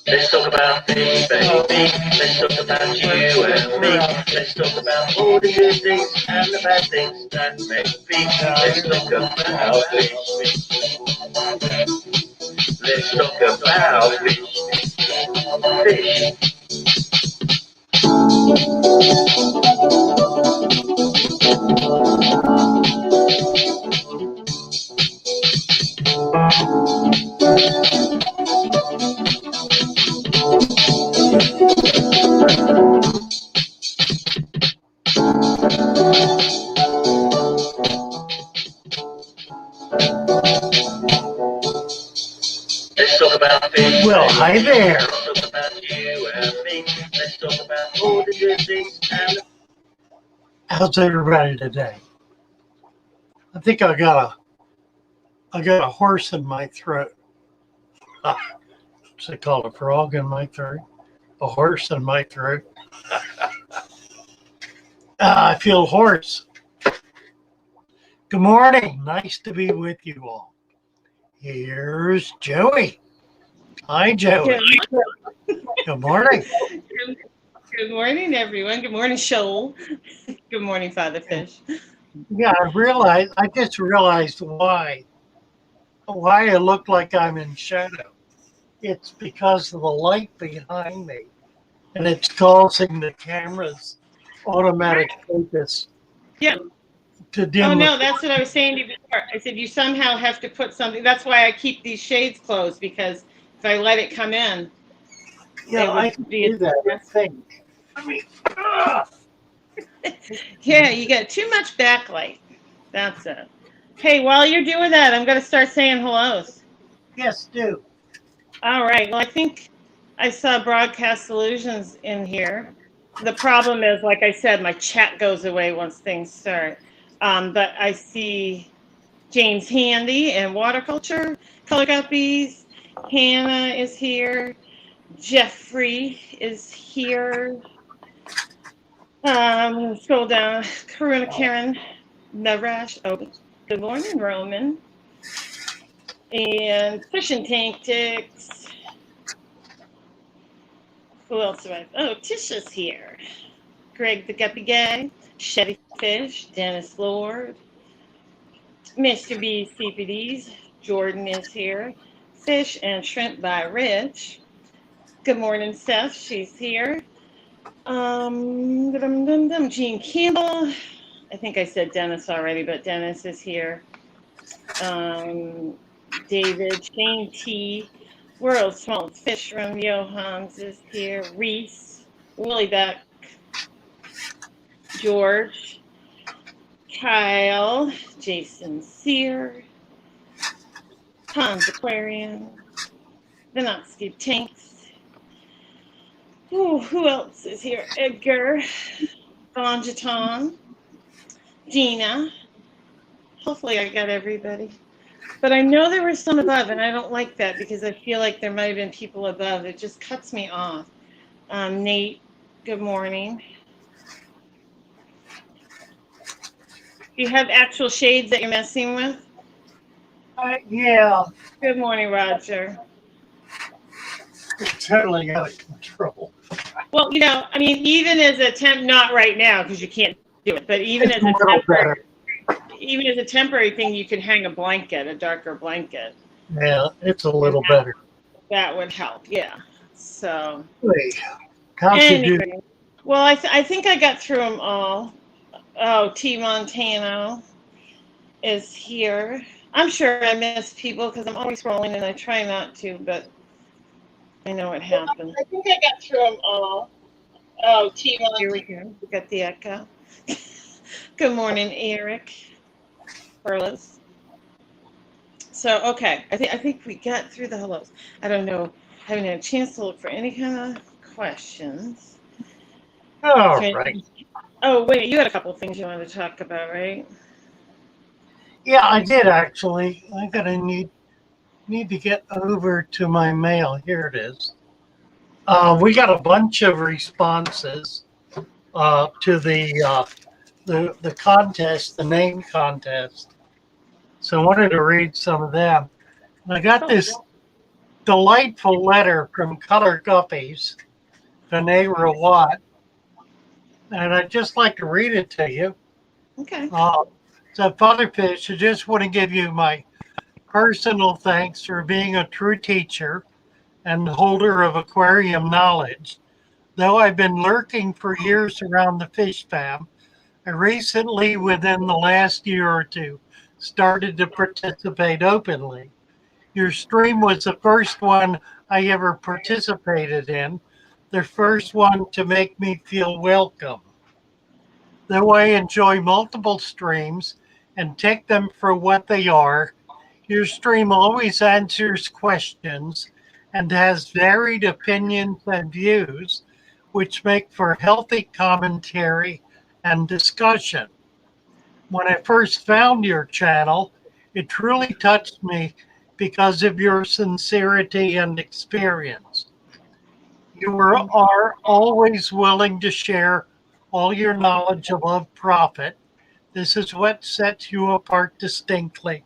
Let's talk about fish, baby. Let's talk about you and me. Let's talk about all the good things and the bad things that make fish. Let's talk about fish. Let's talk about fish. Fish. Let's talk about fish. Well, hi there. Let's talk about you and me. Let's talk about all the good things and the... How's everybody today? I think I got a horse in my throat. What's it called? A frog in my throat? A horse in my throat? I feel hoarse. Good morning. Nice to be with you all. Here's Joey. Hi, Joey. Good morning. Good morning, everyone. Good morning, SHOAL. Good morning, Father Fish. Yeah, I just realized why I look like I'm in shadow. It's because of the light behind me, and it's causing the camera's automatic focus to dim. Oh, no, that's what I was saying to you before. I said you somehow have to put something. That's why I keep these shades closed, because if I let it come in, Yeah, I can do that, I think. Yeah, you get too much backlight. That's it. Hey, while you're doing that, I'm going to start saying hellos. Yes, do. All right. Well, I think I saw Broadcast Solutions in here. The problem is, like I said, my chat goes away once things start. But I see James Handy and Waterculture, Color Guppies. Hannah is here. Jeffrey is here. Scroll down. Karuna Karen Narash. Oh, good morning, Roman. And Fishing Tank Ticks. Who else do I have? Oh, Tisha's here. Greg the Guppy Guy. Shetty Fish. Dennis Lord. Mr. B CPDs. Jordan is here. Fish and Shrimp by Rich. Good morning, Seth. She's here. Jean Campbell. I think I said Dennis already, but Dennis is here. David, Shane T, World Small Fish Room, Johans is here. Reese, Willie Beck, George, Kyle, Jason Sear, Tom's Aquarium, Vinotsky Tanks. Ooh, who else is here? Edgar, Bonjaton, Gina. Hopefully I got everybody. But I know there were some above, and I don't like that because I feel like there might have been people above. It just cuts me off. Nate, good morning. Do you have actual shades that you're messing with? Yeah. Good morning, Roger. It's totally out of control. Well, you know, I mean, even as a temp, not right now because you can't do it, but even as a temporary thing, you can hang a blanket, a darker blanket. Yeah, it's a little better. That would help, yeah. So. Wait, how'd you do? Well, I think I got through them all. Oh, T. Montano is here. I'm sure I missed people because I'm always scrolling and I try not to, but I know it happens. I think I got through them all. Oh, T. Montano. Here we go. We got the echo. Good morning, Eric. Perlis. So, okay. I think we got through the hellos. I don't know. Haven't had a chance to look for any kind of questions. All right. Oh, wait, you had a couple of things you wanted to talk about, right? Yeah, I did actually. I gotta need to get over to my mail. Here it is. We got a bunch of responses to the contest, the name contest. So I wanted to read some of them. And I got this delightful letter from Color Guppies to Nehra Watt, and I'd just like to read it to you. Okay. So, Father Fish, I just want to give you my personal thanks for being a true teacher and holder of aquarium knowledge. Though I've been lurking for years around the fish fam, I recently, within the last year or two, started to participate openly. Your stream was the first one I ever participated in, the first one to make me feel welcome. Though I enjoy multiple streams and take them for what they are, your stream always answers questions and has varied opinions and views, which make for healthy commentary and discussion. When I first found your channel, it truly touched me because of your sincerity and experience. You are always willing to share all your knowledge above profit. This is what sets you apart distinctly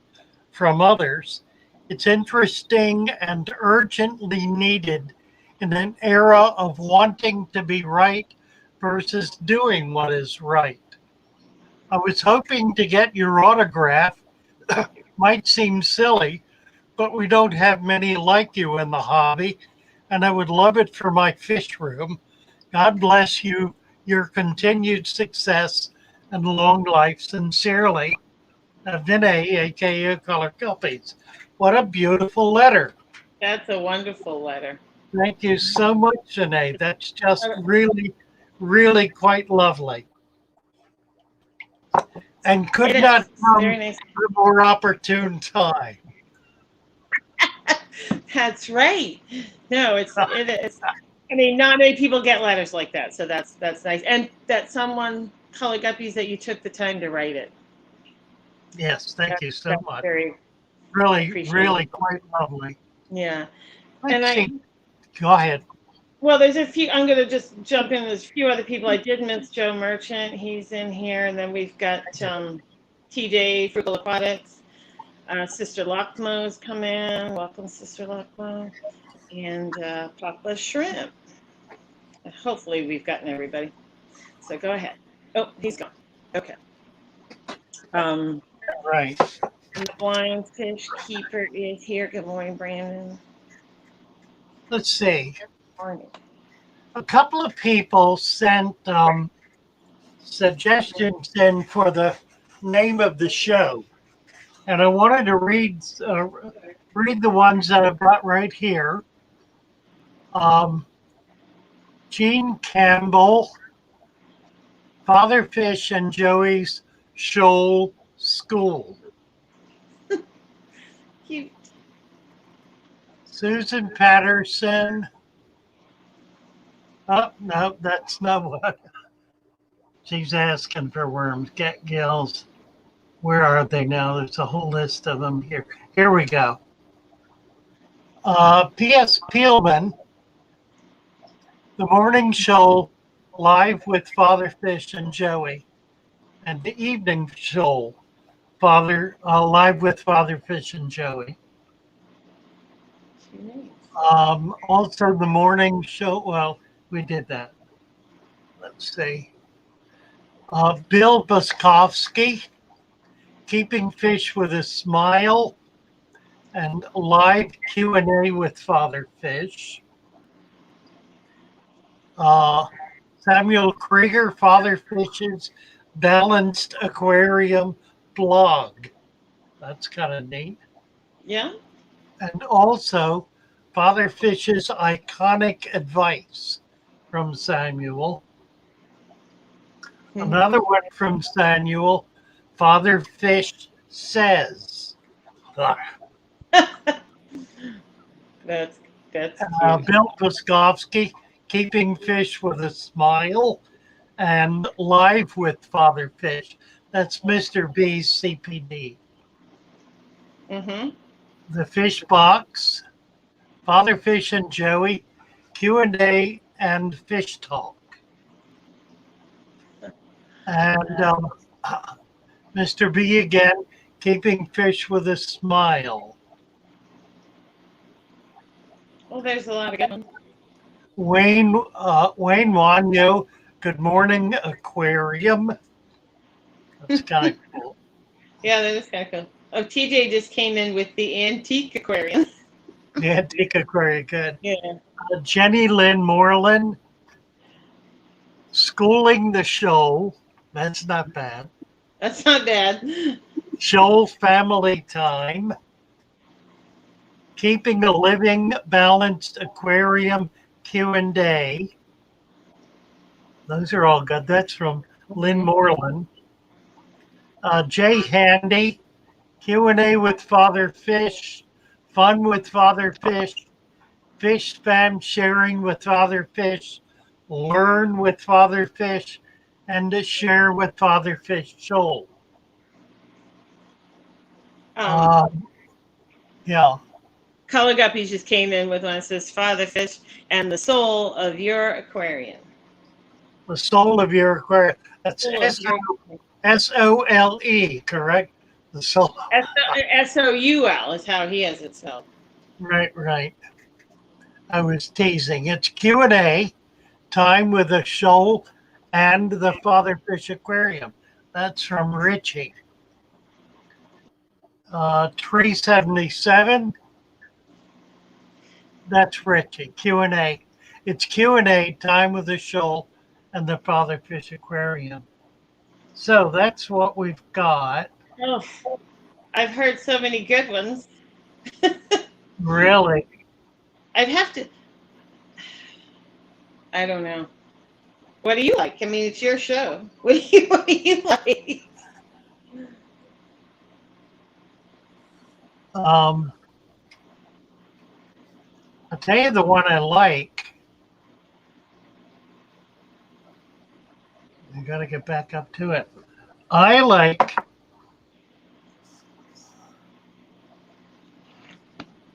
from others. It's interesting and urgently needed in an era of wanting to be right versus doing what is right. I was hoping to get your autograph. Might seem silly, but we don't have many like you in the hobby, and I would love it for my fish room. God bless you, your continued success, and long life. Sincerely, Vinay, aka Color Guppies. What a beautiful letter. That's a wonderful letter. Thank you so much, Vinay. That's just really, really quite lovely. And could It not is very come nice. at a more opportune time. That's right. No, it is. I mean, not many people get letters like that, so that's nice. And that someone, Color Guppies, that you took the time to write it. Yes, thank you so That's much. very Really, appreciated. really quite lovely. Yeah. And Let's see. Go ahead. well, there's a few. I'm going to just jump in. There's a few other people. I did miss Joe Merchant. He's in here, and then we've got TJ Frugal Aquatics. Sister Lockmo's come in. Welcome, Sister Lockmo. And Papa Shrimp. Hopefully, we've gotten everybody. So go ahead. Oh, he's gone. Okay. Right. And the blind fish keeper is here. Good morning, Brandon. Let's see. Good morning. A couple of people sent suggestions in for the name of the show, and I wanted to read the ones that I've got right here. Gene Campbell, Father Fish and Joey's SHOAL School. Cute. Susan Patterson. Oh, no, that's not what. She's asking for worms. Get gills. Where are they now? There's a whole list of them here. Here we go. P.S. Peelman, The Morning Shoal, live with Father Fish and Joey, and The Evening Shoal, live with Father Fish and Joey. Also, The Morning Show. Well, we did that. Let's see. Bill Boskovsky, Keeping Fish with a Smile, and live Q&A with Father Fish. Samuel Krieger, Father Fish's Balanced Aquarium blog. That's kind of neat. Yeah. And also Father Fish's Iconic Advice from Samuel. Another one from Samuel, Father Fish Says. That's Bill Puskovsky, Keeping Fish with a Smile, and Live with Father Fish. That's Mr. B's CPD. The Fish Box, Father Fish and Joey, Q&A, and Fish Talk. And Mr. B again, Keeping Fish with a Smile. Well, there's a lot of good ones. Wayne Wanyo, good morning, Aquarium. That's kind of cool. Yeah, that is kind of cool. Oh, TJ just came in with the antique aquarium. The antique aquarium, good. Yeah, Jenny Lynn Moreland, schooling the shoal. That's not bad. that's not bad. Shoal family time. Keeping a living balanced aquarium Q&A. Those are all good. That's from Lynn Moreland. Jay Handy, Q&A with Father Fish, fun with Father Fish, fish spam sharing with Father Fish, learn with Father Fish, and to share with Father Fish Shoal. Yeah. Color Guppies just came in with one that says Father Fish and the soul of your aquarium. The soul of your aquarium. That's Soul of your- SOLE, correct? The soul. SOUL is how he has it spelled. Right. I was teasing. It's Q&A time with the shoal and the Father Fish Aquarium. That's from Richie. 377. That's Richie. Q&A. It's Q&A time with the shoal and the Father Fish Aquarium. So that's what we've got. Oh, I've heard so many good ones. Really? I'd have to. I don't know. What do you like? I mean, it's your show. What do you like? I'll tell you the one I like. I got to get back up to it. I like.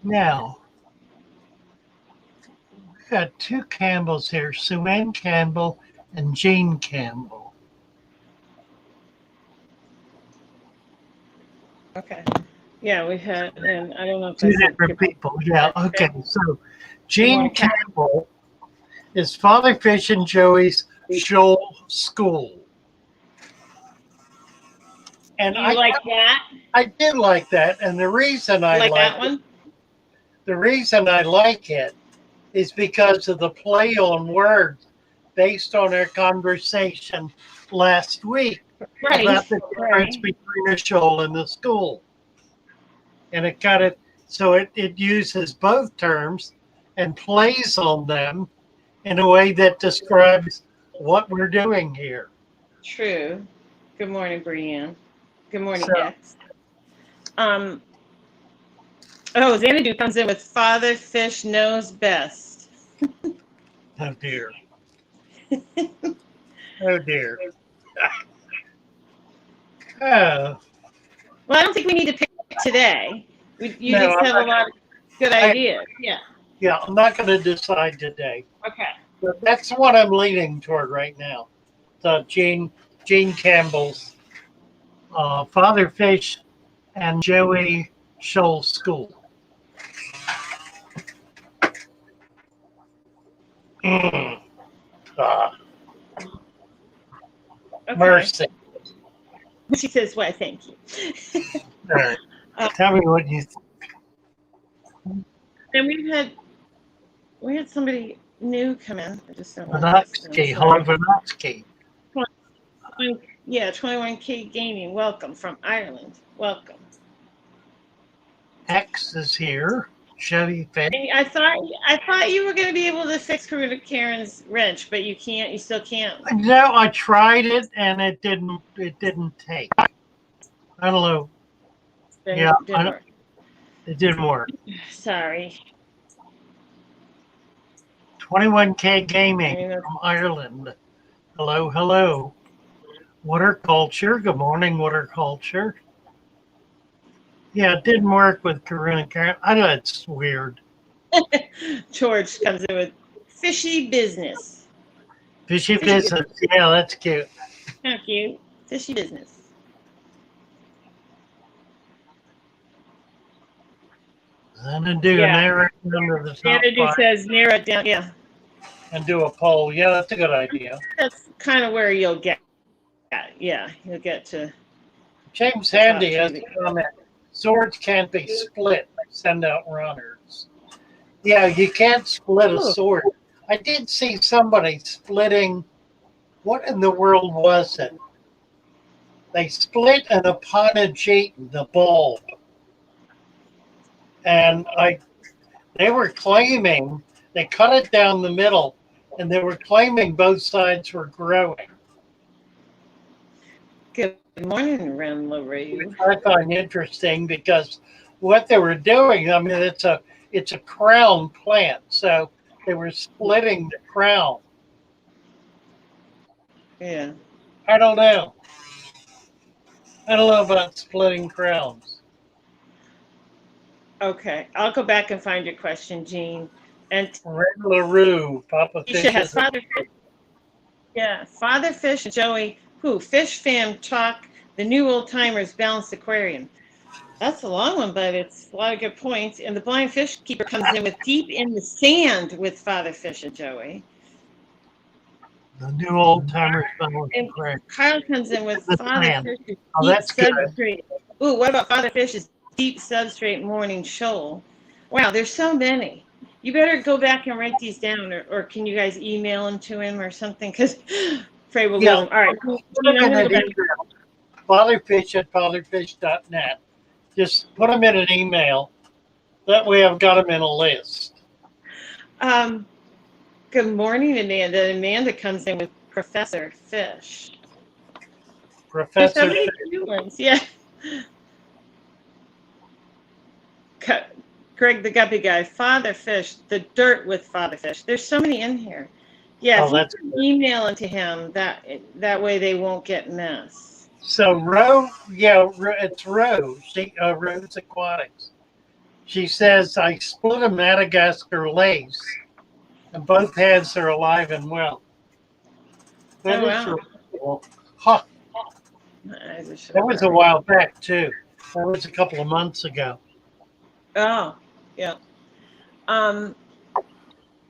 Now, we've got two Campbells here, Sue Ann Campbell and Jean Campbell. Okay. Yeah, we had, and I don't know if Two different people. Yeah, okay. So, Jean Campbell is Father Fish and Joey's Shoal School. And you like that? I did like that. And the reason I like that it, one? the reason I like it is because of the play on words based on our conversation last week about the difference between a shoal and a school. And it kind of, so it uses both terms and plays on them in a way that describes what we're doing here. True. Good morning, Brianne. Good morning, So, X. Xanadu comes in with Father Fish knows best. oh dear. Oh dear. Oh. Well, I don't think we need to pick today. You No, just have a lot of good ideas. Yeah. Yeah, I'm not going to decide today. Okay. But that's what I'm leaning toward right now. The Jean Campbell's Father Fish and Joey Shoal School. Okay. Mercy. She says, "Why, thank you." All right. Tell me what you think. And we had somebody new come in. I just don't know. Vanotsky. Hello, Vanotsky. Yeah, 21K Gaming. Welcome from Ireland. Welcome. X is here. Chevy Fish. I thought you were going to be able to fix Karuna Karen's wrench, but you can't. You still can't. No, I tried it and it didn't take. I don't know. Didn't work. It didn't work. Sorry. 21K Gaming from Ireland. Hello. Water Culture. Good morning, Water Culture. Yeah, it didn't work with Karuna Karen. I know it's weird. George comes in with Fishy Business. Fishy Business. Yeah, that's cute. Thank you. Fishy Business. And then do Yeah. narrow it under the top Xanadu 5 says narrow it down. Yeah, and do a poll. Yeah, that's a good idea. that's kind of where you'll get. Yeah, you'll get to James the top Handy has two. a comment. Swords can't be split. Send out runners. Yeah, you can't split a Ooh. sword. I did see somebody splitting. What in the world was it? They split an Aponogeton, the bulb, and they were claiming they cut it down the middle, and they were claiming both sides were growing. Good morning, Ren LaRue. Which I find interesting because what they were doing, I mean, it's a crown plant, so they were splitting the crown. Yeah. I don't know. I don't know about splitting crowns. Okay, I'll go back and find your question, Jean. And Red LaRue, Papa Tisha Fish. has Father Fish. Yeah, Father Fish and Joey, Fish Fam Talk, the new old timers balanced aquarium. That's a long one, but it's a lot of good points. And the blind fish keeper comes in with deep in the sand with Father Fish and Joey. The new old timers. And Kyle comes in with Father Fish's Oh, deep that's good. substrate. Ooh, what about Father Fish's deep substrate morning shoal? Wow, there's so many. You better go back and write these down, or can you guys email them to him or something? Because Frey will lose them. All right, Jean, I'm gonna go back. Fatherfish at fatherfish.net. Just put them in an email. That way I've got them in a list. Good morning, Amanda. Amanda comes in with Professor Fish. There's so Professor many Fish. new ones. Yeah. Greg the Guppy Guy, Father Fish, the dirt with Father Fish. There's so many in here. Yeah, Oh, that's if you email it to him, that way they won't get missed. So it's Rose. Rose Aquatics. She says I split a Madagascar lace, and both heads are alive and well. That Oh, is wow. really cool. Huh. That was a while back too. That was a couple of months ago. Oh, yeah.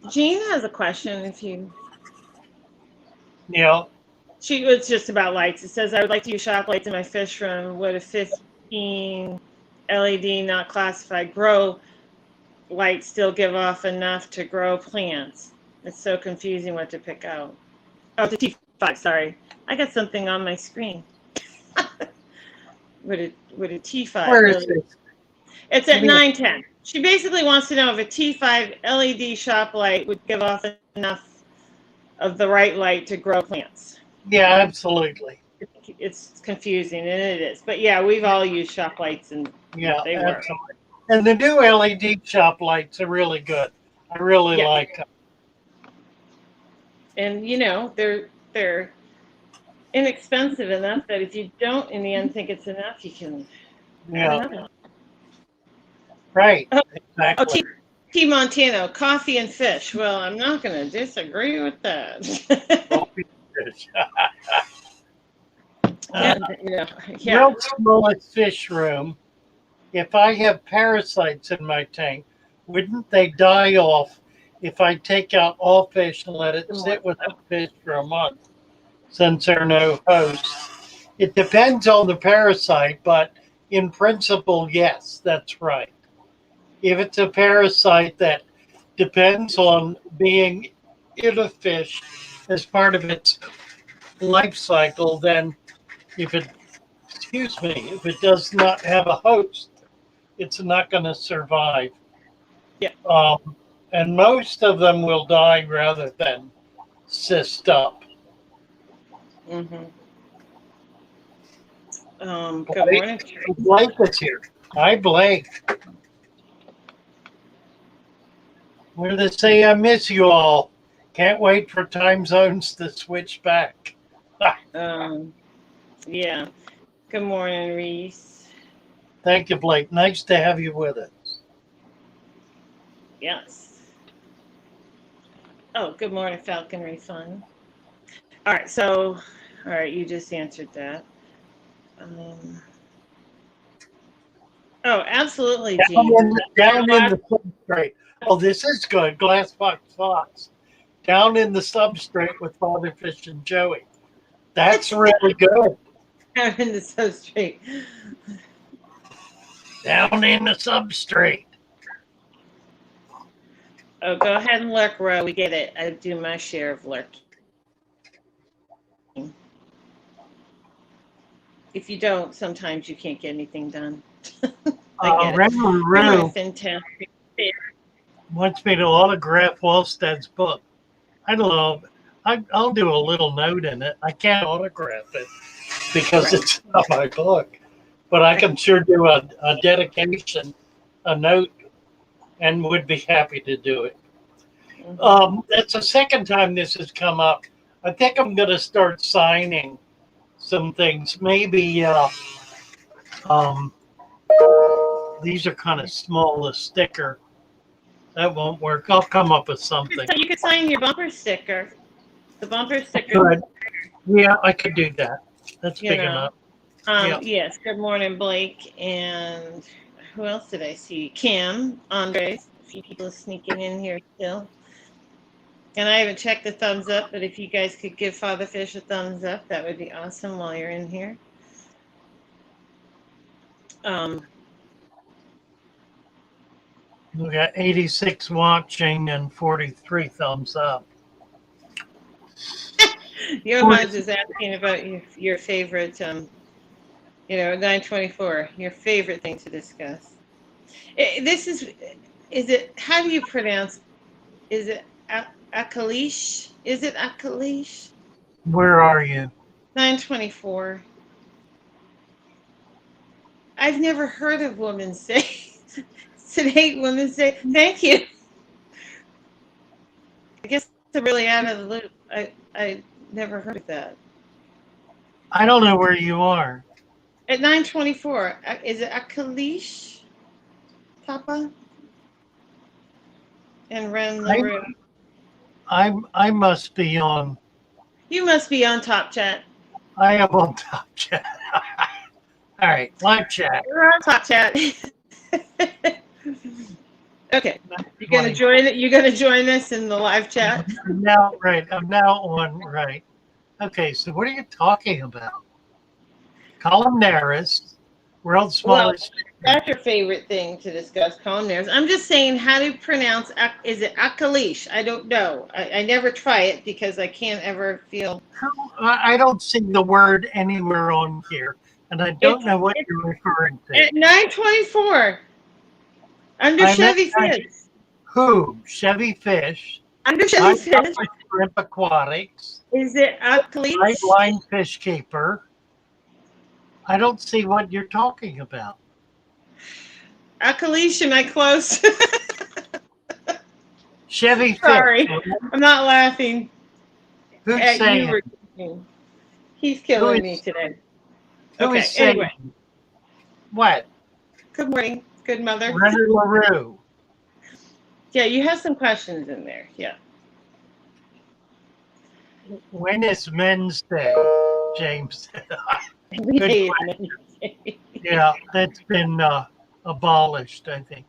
Jean has a question. If you, Yeah. she was just about lights. It says I would like to use shop lights in my fish room. Would a 15 LED not classified grow light still give off enough to grow plants? It's so confusing what to pick out. Oh, the T5. Sorry, I got something on my screen. Would a T5? Where is it? It's at 910. She basically wants to know if a T5 LED shop light would give off enough of the right light to grow plants. Yeah, absolutely. It's confusing, and it is. But yeah, we've all used shop lights, and Yeah, they work. absolutely. And the new LED shop lights are really good. I really like them. And they're inexpensive enough that if you don't in the end think it's enough, you can add another. Right. Oh, exactly. T. Montano, coffee and fish. Well, I'm not going to disagree with that. Real smallest fish room. If I have parasites in my tank, wouldn't they die off if I take out all fish and let it sit without fish for a month since there are no hosts? It depends on the parasite, but in principle, yes, that's right. If it's a parasite that depends on being in a fish as part of its life cycle, then if it does not have a host, it's not going to survive. Yeah. And most of them will die rather than cyst up. Mm-hmm. Good morning. Blake is here. Hi, Blake. What do they say? I miss you all. Can't wait for time zones to switch back. Yeah. Good morning, Reese. Thank you, Blake. Nice to have you with us. Yes. Oh, good morning, Falconry Fun. All right, you just answered that. Oh, absolutely, Down Gene. in the substrate. Oh, this is good. Glass box thoughts. Down in the substrate with Father Fish and Joey. That's really good. Down in the substrate. Down in the substrate. Oh, go ahead and lurk, Ro. We get it. I do my share of lurking. If you don't, sometimes you can't get anything done. I get it. Good morning, Rue fantastic. wants me to autograph Wallstead's book. I'll do a little note in it. I can't autograph it because it's not my book, but I can sure do a dedication, a note, and would be happy to do it. That's the second time this has come up. I think I'm going to start signing some things. Maybe these are kind of small, a sticker. That won't work. I'll come up with something. You could sign your bumper sticker. The bumper sticker. Good. Yeah, I could do that. That's big enough. Yes. Good morning, Blake. And who else did I see? Kim, Andres. A few people sneaking in here still. And I haven't checked the thumbs up, but if you guys could give Father Fish a thumbs up, that would be awesome while you're in here. We got 86 watching and 43 thumbs up. Johan's is asking about your favorite, 924, your favorite thing to discuss. Is it, how do you pronounce, is it Akalish? Is it Akalish? Where are you? 924. I've never heard of women say, sedate women say, thank you. I guess I'm really out of the loop. I never heard of that. I don't know where you are. At 924, is it Akalish? Papa? And Ren LaRue. I must be on. You must be on Top Chat. I am on Top Chat. All right, live chat. You're on Top Chat. Okay, you're gonna join it. You're gonna join us in the live chat. I'm now on right. Okay, so what are you talking about? Columnaris, world's smallest. Well, that's your favorite thing to discuss, columnares. I'm just saying how to pronounce. Is it Akalish? I don't know. I never try it because I can't ever feel. I don't see the word anywhere on here, and I don't know what you're referring to. At 924, under Chevy Fish. Who? Chevy Fish. Under Chevy Fish. Shrimp Aquatics. Is it Akalish? Line Fish Keeper. I don't see what you're talking about. Akalish, am I close? Chevy Fish. Sorry, I'm not laughing. Who's at saying? You. He's killing me today. Who is saying? Anyway. What? Good morning. Good mother. Renner LaRue. Yeah, you have some questions in there. Yeah. When is Men's Day? James said. Yeah, that's been abolished, I think.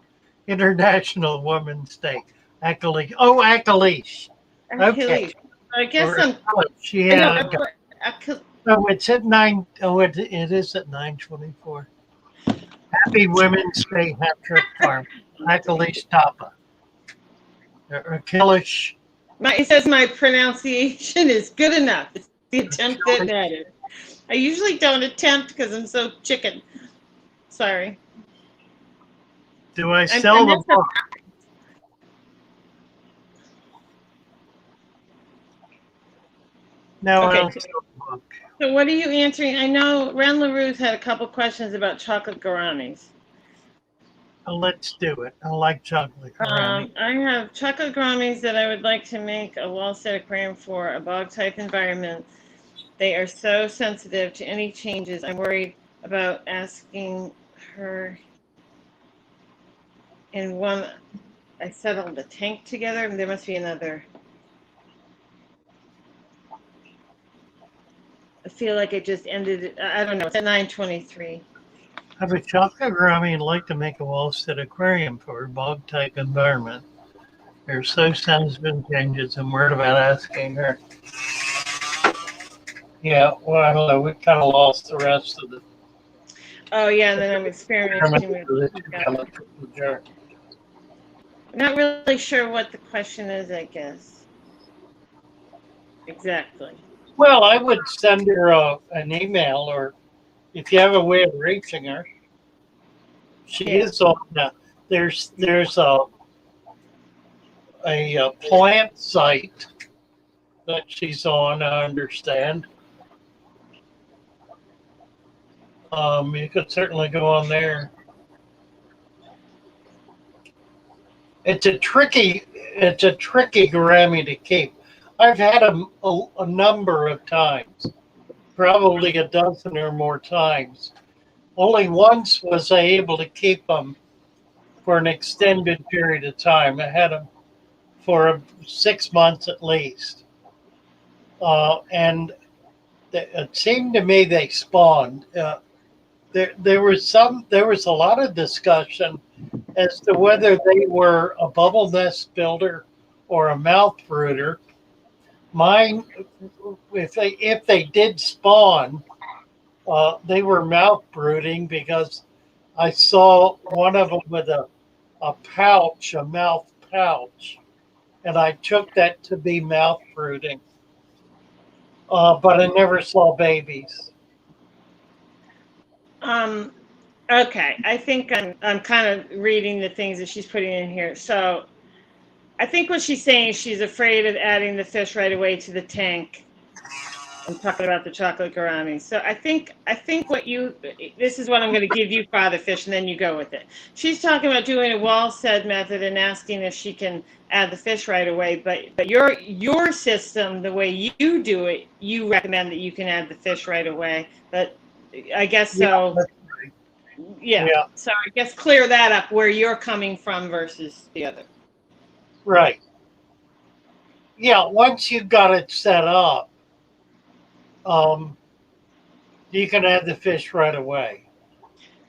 International Women's Day. Akalish. Oh, Akalish. Okay. I guess Oh, it's at 9. Oh, it is at 9:24. Happy Women's Day, Hattrick Farm. Akalish Tapa. Akilish. It says my pronunciation is good enough. It's the attempt that mattered. I usually don't attempt because I'm so chicken. Sorry. Do I sell the book? No, I don't sell the book. So what are you answering? I know Ren LaRue's had a couple questions about chocolate gouramis. Let's do it. I like chocolate gourami. I have chocolate gouramis that I would like to make a wall-set aquarium for a bog-type environment. They are so sensitive to any changes. I'm worried about asking her in one. I settled the tank together. There must be another. I feel like it just ended. I don't know. It's at 9:23. I have a chocolate gourami and like to make a wall-set aquarium for a bog-type environment. There's so sensitive changes and worried about asking her. Yeah, well, I don't know. We kind of lost the rest of the. Oh yeah, and then I'm experimenting with. Not really sure what the question is, I guess. Exactly. Well, I would send her an email, or if you have a way of reaching her. She is on. There's a plant site that she's on. I understand. You could certainly go on there. It's a tricky gourami to keep. I've had them a number of times, probably a dozen or more times. Only once was I able to keep them for an extended period of time. I had them for 6 months at least, and it seemed to me they spawned. There was a lot of discussion as to whether they were a bubble nest builder or a mouth brooder. Mine, if they did spawn, they were mouth brooding because I saw one of them with a mouth pouch, and I took that to be mouth brooding. But I never saw babies. Okay, I think I'm kind of reading the things that she's putting in here. So I think what she's saying is she's afraid of adding the fish right away to the tank. I'm talking about the chocolate gourami. So I think this is what I'm going to give you, Father Fish, and then you go with it. She's talking about doing a wall set method and asking if she can add the fish right away. But your system, the way you do it, you recommend that you can add the fish right away. But I guess so. Yeah. So I guess clear that up where you're coming from versus the other. Right. Yeah. Once you've got it set up, you can add the fish right away.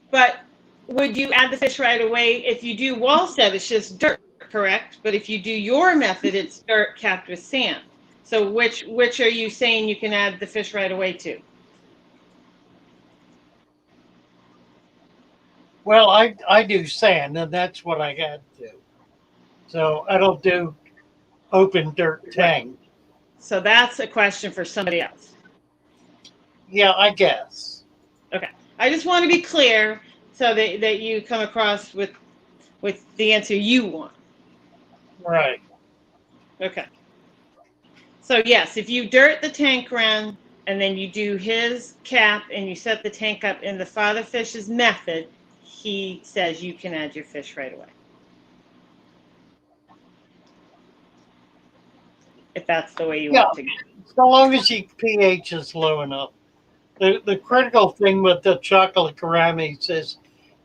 But would you add the fish right away if you do wall set? It's just dirt, correct? But if you do your method, it's dirt capped with sand. So which are you saying you can add the fish right away to? Well, I do sand, and that's what I had to. So I don't do open dirt tank. So that's a question for somebody else. Yeah, I guess. Okay. I just want to be clear so that you come across with the answer you want. Right. Okay. So yes, if you dirt the tank run and then you do his cap and you set the tank up in the Father Fish's method, he says you can add your fish right away. If that's the way you want to go. So long as your pH is low enough. The critical thing with the chocolate gouramis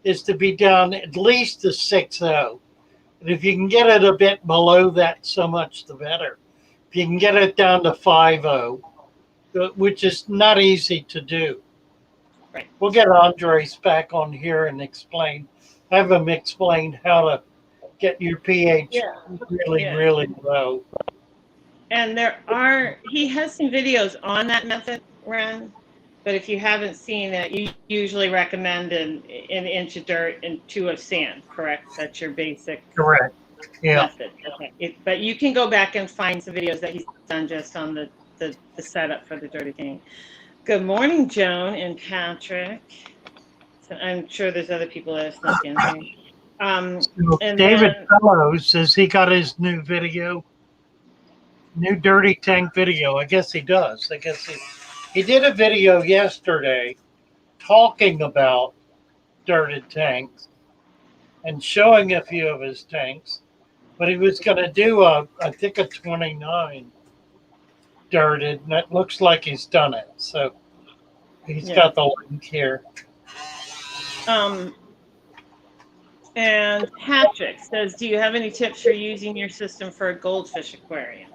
is to be down at least to 6.0. And if you can get it a bit below that, so much the better. If you can get it down to 5.0, which is not easy to do. Right. We'll get Andres back on here and have him explain how to get your pH really low. And he has some videos on that method, Ren. But if you haven't seen it, you usually recommend an inch of dirt and 2 of sand, correct? That's your basic Correct. Yeah. method. Okay. But you can go back and find some videos that he's done just on the setup for the dirty tank. Good morning, Joan and Patrick. So I'm sure there's other people that have snuck in here. So David Fellows says he got his new dirty tank video. I guess he does. I guess he did a video yesterday talking about dirted tanks and showing a few of his tanks, but he was going to do I think a 29 dirted, and it looks like he's done it. So he's got the link here. And Hattrick says, do you have any tips for using your system for a goldfish aquarium?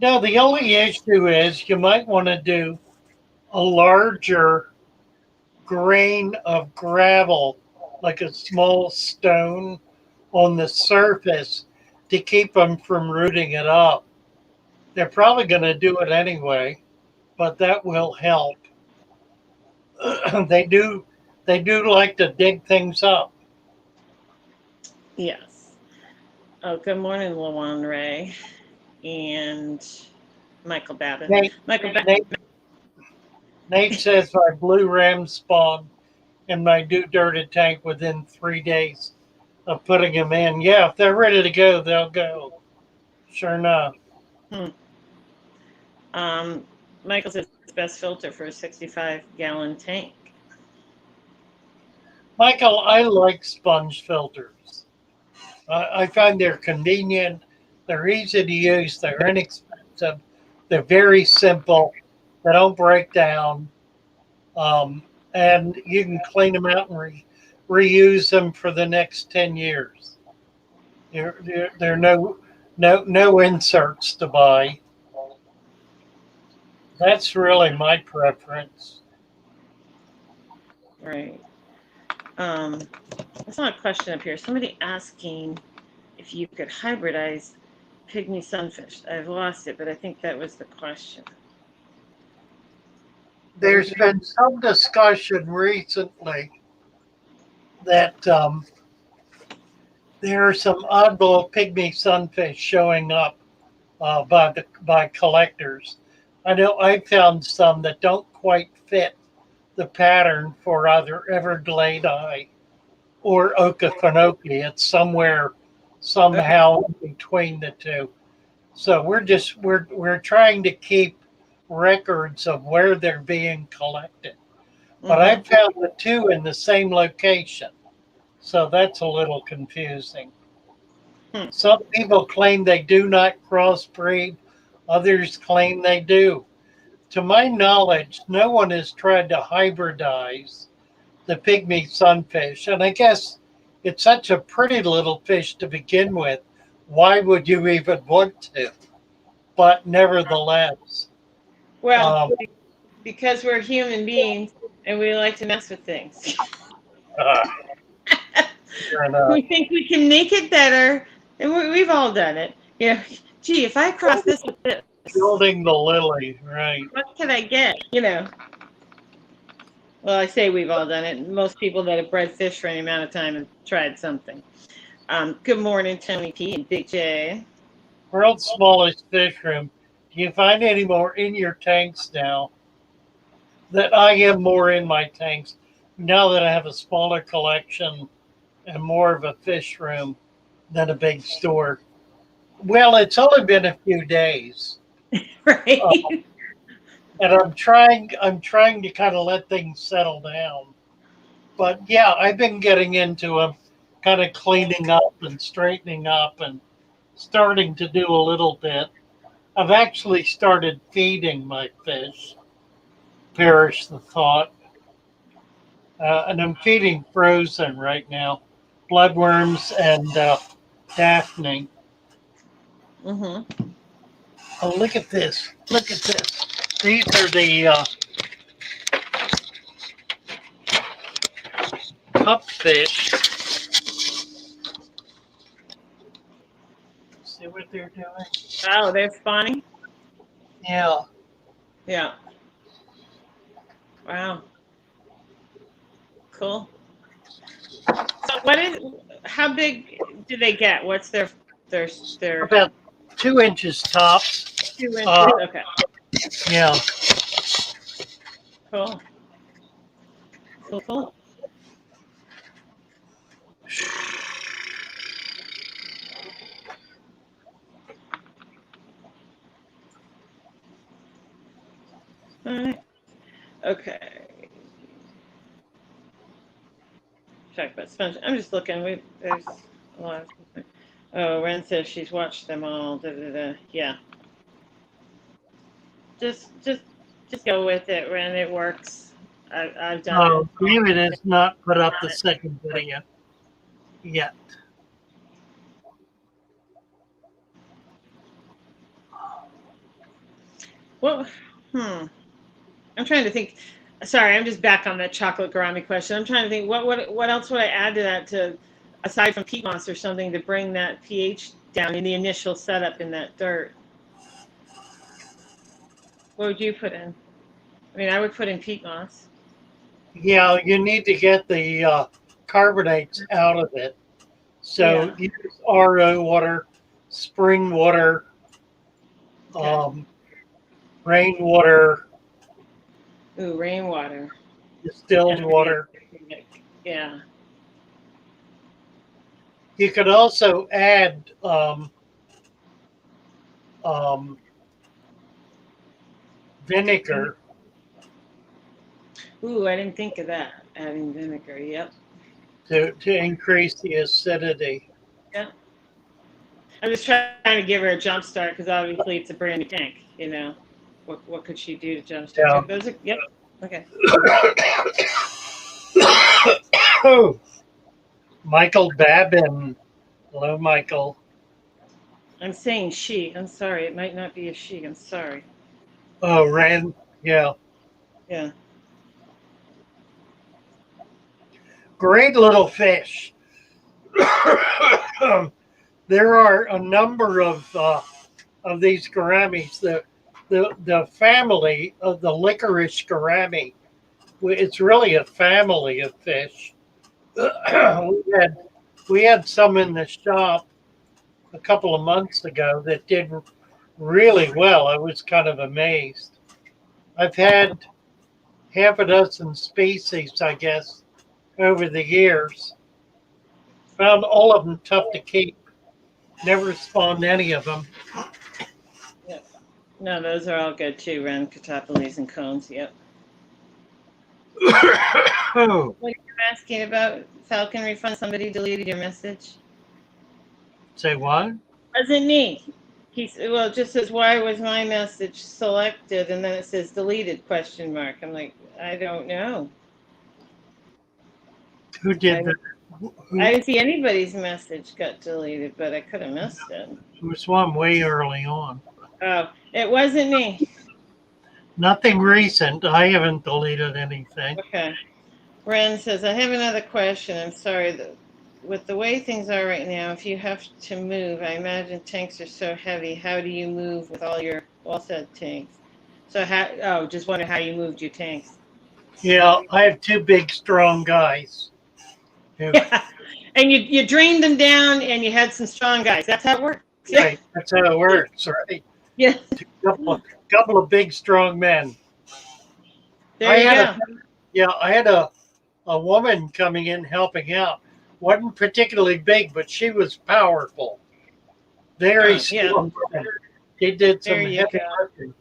No, the only issue is you might want to do a larger grain of gravel, like a small stone on the surface to keep them from rooting it up. They're probably going to do it anyway, but that will help. they do they do like to dig things up. Yes. Oh, good morning, Lawan Ray and Michael Babbitt. Nate, Michael Babbitt. Nate, Nate says my blue ram spawned in my do dirted tank within 3 days of putting them in. Yeah, if they're ready to go, they'll go. Sure enough. Hmm. Michael says best filter for a 65-gallon tank. Michael, I like sponge filters. I find they're convenient, they're easy to use, they're inexpensive, they're very simple, they don't break down, um, and you can clean them out and reuse them for the next 10 years. There are no inserts to buy. That's really my preference. Right. That's not a question up here. Somebody asking if you could hybridize pygmy sunfish. I've lost it, but I think that was the question. There's been some discussion recently that there are some oddball pygmy sunfish showing up by collectors. I know I found some that don't quite fit the pattern for either Everglade eye or Okefenokee. It's somewhere somehow in between the two. So we're trying to keep records of where they're being collected. But I found the two in the same location. So that's a little confusing. Hmm. Some people claim they do not crossbreed, others claim they do. To my knowledge, no one has tried to hybridize the pygmy sunfish. And I guess it's such a pretty little fish to begin with. Why would you even want to? But nevertheless, Well, um, because we're human beings and we like to mess with things. fair enough. We think we can make it better, and we've all done it. You know, gee, if I cross this with this, Building the lily, right? what can I get? You know. Well, I say we've all done it. Most people that have bred fish for any amount of time have tried something. Good morning, Tony P and Big J. World's smallest fish room. Do you find any more in your tanks now? That I am more in my tanks now that I have a smaller collection and more of a fish room than a big store. Well, it's only been a few days, Right. and I'm trying to kind of let things settle down. But yeah, I've been getting into them, kind of cleaning up and straightening up and starting to do a little bit. I've actually started feeding my fish. Perish the thought. And I'm feeding frozen right now, bloodworms and Daphne. Mm-hmm. Oh, look at this! Look at this! These are the pupfish. See what they're doing? Oh, they're spawning? Yeah. Yeah. Wow. Cool. So how big do they get? What's their About 2 inches tops. 2 inches? Okay. Yeah. Cool. Cool. All right. Okay. Talk about sponge. I'm just looking. There's a lot of. Oh, Ren says she's watched them all. Yeah. Just go with it, Ren. It works. I've done Oh, it. David has not put up the second video yet. Well, hmm. I'm trying to think. Sorry, I'm just back on that chocolate gourami question. I'm trying to think what else would I add to that to aside from peat moss or something to bring that pH down in the initial setup in that dirt. What would you put in? I mean, I would put in peat moss. Yeah, you need to get the carbonates out of it. So Yeah. use RO water, spring water, Okay. um, rainwater, Ooh, rainwater. distilled That would be water. a yeah. You could also add um, vinegar Ooh, I didn't think of that. Adding vinegar. Yep. to increase the acidity. Yeah. I'm just trying to give her a jump start because obviously it's a brand new tank. What could she do to jump start? Yeah. Those are yep. Okay. Oh, Michael Babin. Hello, Michael. I'm saying she. I'm sorry. It might not be a she. I'm sorry. Oh, Rand. Yeah. Yeah. Great little fish. There are a number of these gouramis. The family of the licorice gourami. It's really a family of fish. We had some in the shop a couple of months ago that did really well. I was kind of amazed. I've had half a dozen species, I guess, over the years. Found all of them tough to keep. Never spawned any of them. Yep. No, those are all good too. Ren, catopolis, and cones. Yep. Oh, What are you asking about Falcon refund? Somebody deleted your message. say what? Wasn't me. Well, it just says why was my message selected, and then it says deleted question mark. I'm like, I don't know. Who I did that? I Who, didn't see anybody's message got deleted, but I could have missed it. who was one way early on? Oh, it wasn't me. Nothing recent. I haven't deleted anything. Okay. Ren says, I have another question. I'm sorry. With the way things are right now, if you have to move, I imagine tanks are so heavy. How do you move with all your wall-set tanks? So, just wonder how you moved your tanks. Yeah, I have two big, strong guys. Who, Yeah. And you drained them down and you had some strong guys. That's how it works. Yeah. right, that's how it works, right? Yeah. Couple of big, strong men. There I you had a go. yeah, I had a woman coming in helping out. Wasn't particularly big, but she was powerful. Very Yeah. strong. She did There some you heavy go. lifting.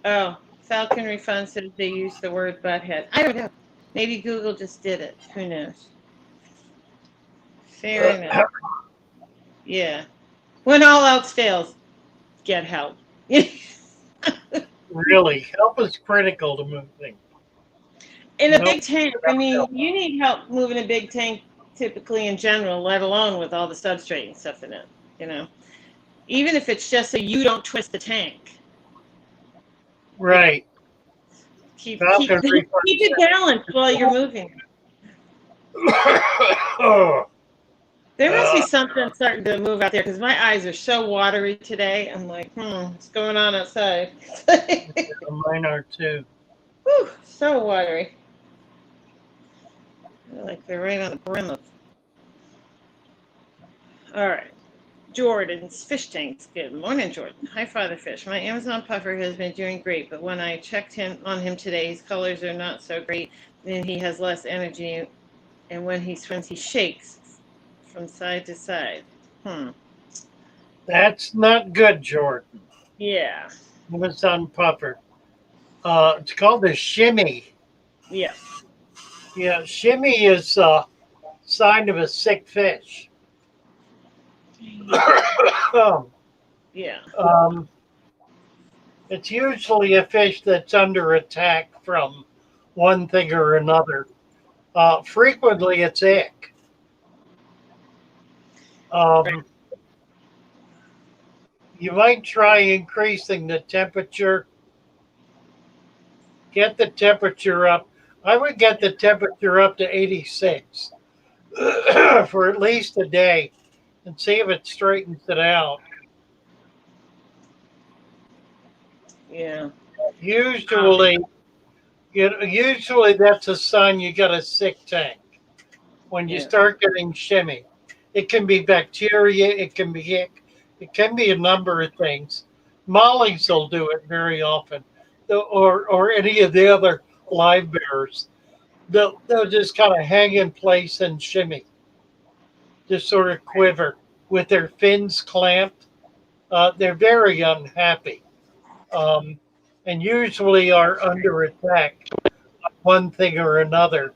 Oh, Falcon Refund says they used the word butthead. I don't know. Maybe Google just did it. Who knows? Fair enough. Yeah. When all else fails, get help. In Really, help is critical to moving. a No, big tank, I mean, you need help moving a big tank typically in general, let alone with all the substrate and stuff in it, you know. Even if it's just so you don't twist the tank. right. Keep Falcon keep keep refund. it balanced while you're moving. Oh, There must be something starting to move out there because my eyes are so watery today. I'm like, what's going on outside? mine are too. Whew, so watery. Like they're right on the brim of. All right. Jordan's fish tanks. Good morning, Jordan. Hi, Father Fish. My Amazon puffer has been doing great, but when I checked him on him today, his colors are not so great, and he has less energy. And when he swims, he shakes from side to side. Hmm. That's not good, Jordan. Yeah. Amazon puffer. It's called a shimmy. Yeah. Yeah, shimmy is a sign of a sick fish. um, Yeah. um, it's usually a fish that's under attack from one thing or another. Frequently, it's ick. Right. Um, You might try increasing the temperature. Get the temperature up. I would get the temperature up to 86 for at least a day and see if it straightens it out. Yeah. Usually, usually that's a sign you got a sick tank. When you Yeah. start getting shimmy, it can be bacteria, it can be a number of things. Mollies will do it very often, or any of the other live bears. They'll just kind of hang in place and shimmy, just sort of quiver with their fins clamped. They're very unhappy, um, and usually are under attack, one thing or another.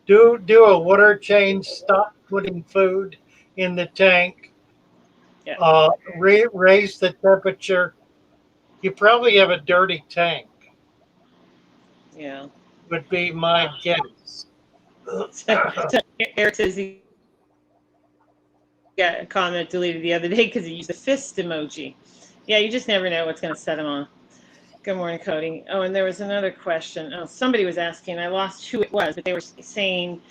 Do a water change. Stop putting food in the tank. Yeah. Raise the temperature. You probably have a dirty tank. Yeah. Would be my guess. So Eric says he got a comment deleted the other day because he used the fist emoji. Yeah, you just never know what's going to set him off. Good morning, Cody. Oh, and there was another question. Oh, somebody was asking. I lost who it was, but they were saying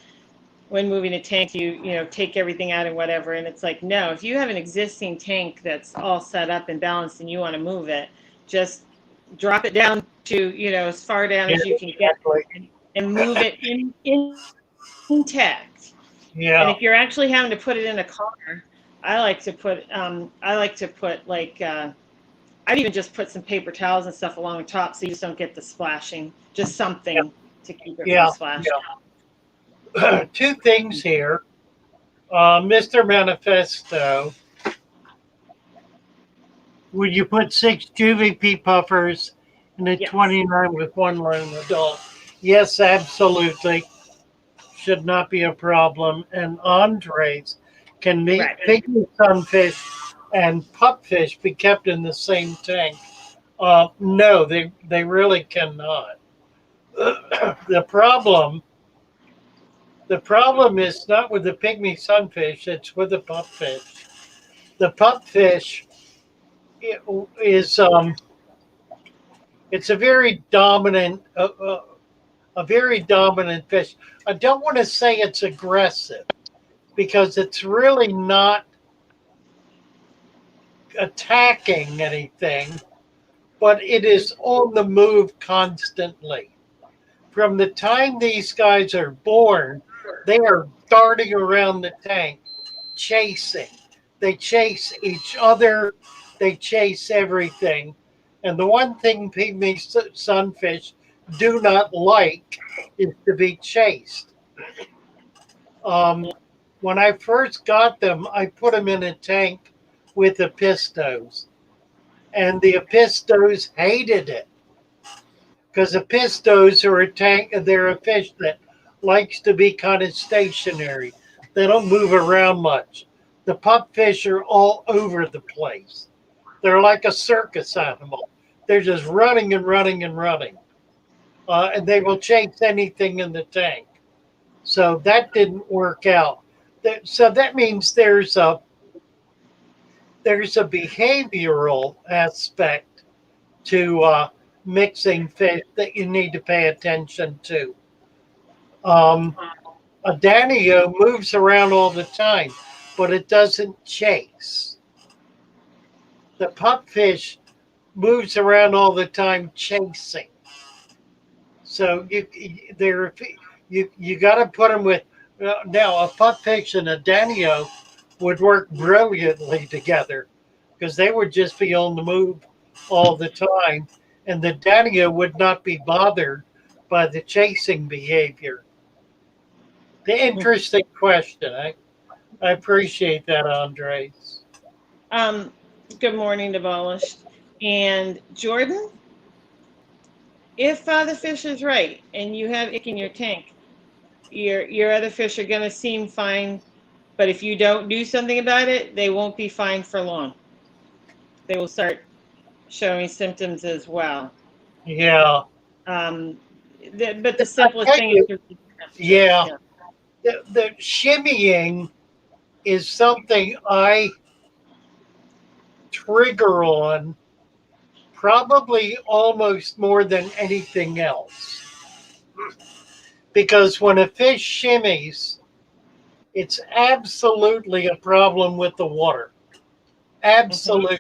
when moving a tank, you take everything out and whatever. And it's like, no, if you have an existing tank that's all set up and balanced and you want to move it, just drop it down to as far down as you can get and move it intact. Yeah. And if you're actually having to put it in a car, I like to put like I'd even just put some paper towels and stuff along the top so you just don't get the splashing. Just something to keep it from splashing. Yeah. Two things here. Mr. Manifesto, would you put 6 JVP puffers in a 29 with one lone adult? Yes, absolutely. Should not be a problem. And Andres, can pygmy sunfish and pupfish be kept in the same tank? No, they really cannot. The problem is not with the pygmy sunfish; it's with the pupfish. The pupfish is it's a very dominant fish. I don't want to say it's aggressive because it's really not attacking anything, but it is on the move constantly. From the time these guys are born, they are darting around the tank, chasing. They chase each other, they chase everything. And the one thing pygmy sunfish do not like is to be chased. When I first got them, I put them in a tank with apistos, and the apistos hated it because apistos they're a fish that likes to be kind of stationary. They don't move around much. The pupfish are all over the place. They're like a circus animal. They're just running and running and running. And they will chase anything in the tank. So that didn't work out. So that means there's a behavioral aspect to mixing fish that you need to pay attention to. A danio moves around all the time, but it doesn't chase. The pupfish moves around all the time chasing. So you got to put them with. Now, a pupfish and a danio would work brilliantly together because they would just be on the move all the time, and the danio would not be bothered by the chasing behavior. The interesting question. I appreciate that, Andres. Good morning, Demolished. And Jordan, if Father Fish is right and you have ick in your tank, your other fish are going to seem fine, but if you don't do something about it, they won't be fine for long. They will start showing symptoms as well. Yeah. But the simplest thing is the shimmying is something I trigger on probably almost more than anything else. Because when a fish shimmies, it's absolutely a problem with the water. Absolutely.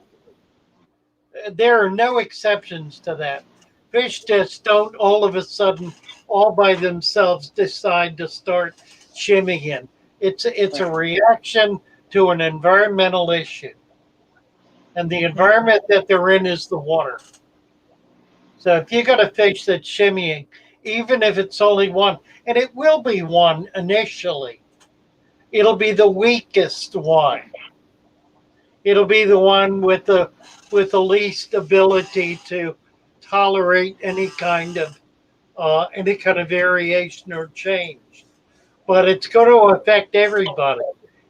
There are no exceptions to that. Fish just don't all of a sudden, all by themselves, decide to start shimmying. It's a reaction to an environmental issue. And the environment that they're in is the water. So if you got a fish that's shimmying, even if it's only one, and it will be one initially, it'll be the weakest one. It'll be the one with the least ability to tolerate any kind of variation or change. But it's going to affect everybody.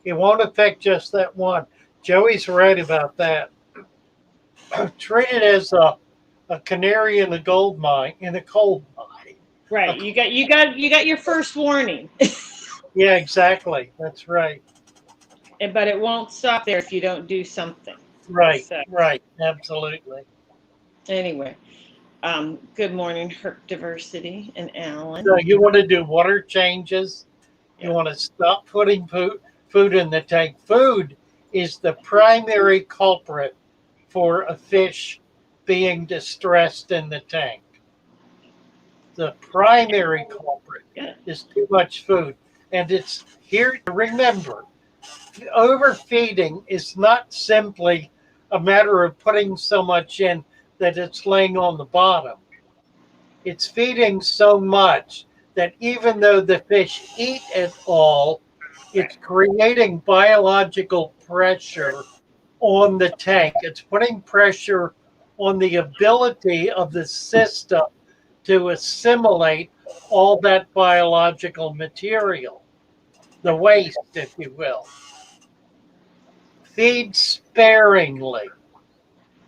It won't affect just that one. Joey's right about that. Treat it as a canary in a gold mine, in a coal mine. Right. You got your first warning. Yeah, exactly. That's right. But it won't stop there if you don't do something. Right. So, Right. Absolutely. anyway, good morning, Herc Diversity and Alan. So you want to do water changes. You Yeah. want to stop putting food in the tank. Food is the primary culprit for a fish being distressed in the tank. The primary culprit is too much food. And it's here to remember, overfeeding is not simply a matter of putting so much in that it's laying on the bottom. It's feeding so much that even though the fish eat it all, it's creating biological pressure on the tank. It's putting pressure on the ability of the system to assimilate all that biological material, the waste, if you will. Feed sparingly.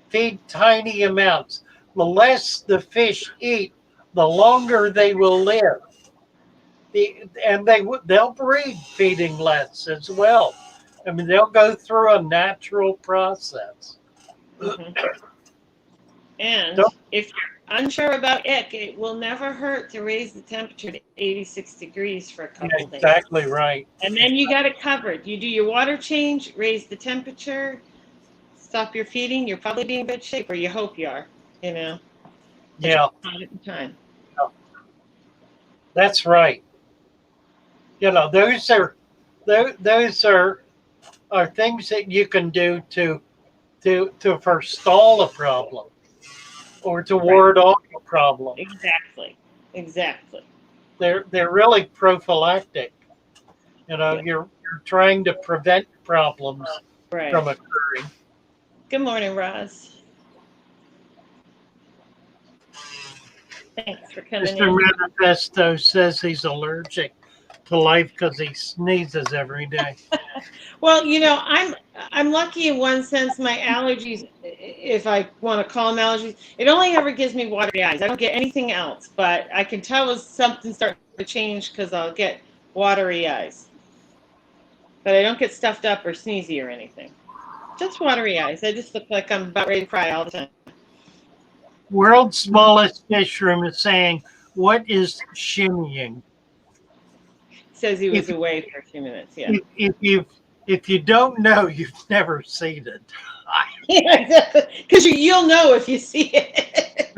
Feed tiny amounts. The less the fish eat, the longer they will live. They'll breed feeding less as well. I mean, they'll go through a natural process. And if you're unsure about ick, it will never hurt to raise the temperature to 86 degrees for a couple days. Exactly right. And then you got it covered. You do your water change, raise the temperature, stop your feeding. You're probably be in good shape, or you hope you are. Yeah. Time. That's right. Those are things that you can do to forestall a problem or to ward off a problem. Exactly. They're really prophylactic. You're trying to prevent problems from occurring. Good morning, Roz. Thanks for coming Mr. in. Manifesto says he's allergic to life because he sneezes every day. Well, I'm lucky in one sense. My allergies, if I want to call them allergies, it only ever gives me watery eyes. I don't get anything else, but I can tell if something's starting to change because I'll get watery eyes. But I don't get stuffed up or sneezy or anything. Just watery eyes. I just look like I'm about ready to cry all the time. World's smallest fish room is saying, "What is shimmying?" Says he was away for a few minutes. Yeah. If you don't know, you've never seen it. Because you'll know if you see it.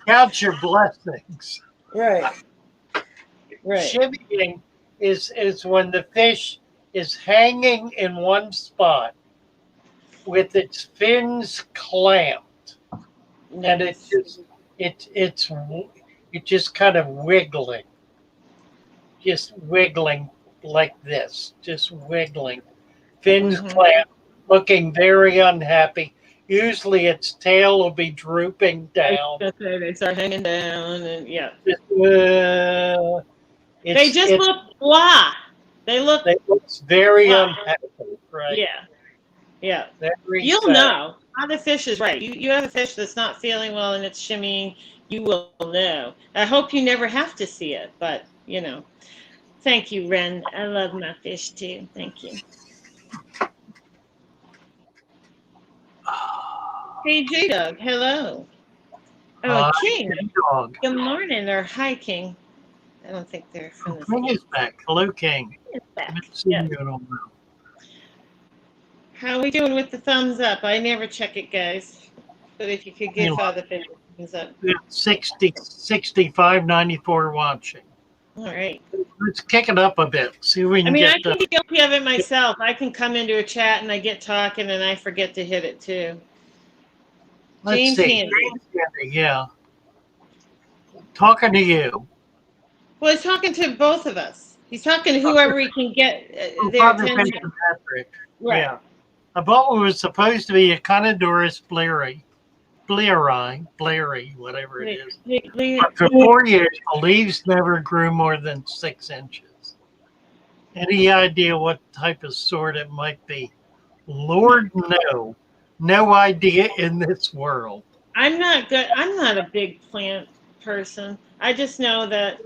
Count your blessings. Right. Shimmying is when the fish is hanging in one spot with its fins clamped, and it's just kind of wiggling, like this, just wiggling, fins clamped, looking very unhappy. Usually its tail will be drooping down. They start hanging down, and they just look blah. They look very unhappy, right? Yeah. Very You'll sad. know. How the fish is right. You have a fish that's not feeling well and it's shimmying, you will know. I hope you never have to see it, but Thank you, Ren. I love my fish too. Thank you. Hey, J-Dog. Hello. Oh, Hi, King. dog. Good morning, or hi, King. I don't think they're from the King is States. back. Hello, King. It's Haven't back. seen Yeah. you in a while. How are we doing with the thumbs up? I never check it, guys. But if you could give Father Fish a thumbs up. We have 60, 65, 94 watching. All right. Let's kick it up a bit. See if we I can mean, I get can be guilty of it myself. I can come into a chat and I get talking and I forget to hit it too. let's James see. Handy. James Handy, yeah. Talking to you. Well, he's talking to both of us. He's talking to whoever he can get their Father Fish attention. and Hattrick. Right. Yeah. I bought what was supposed to be a Conodorus Blairii, whatever it is. But for 4 years, the leaves never grew more than 6 inches. Any idea what type of sort it might be? Lord, no. No idea in this world. I'm not good. I'm not a big plant person. I just know that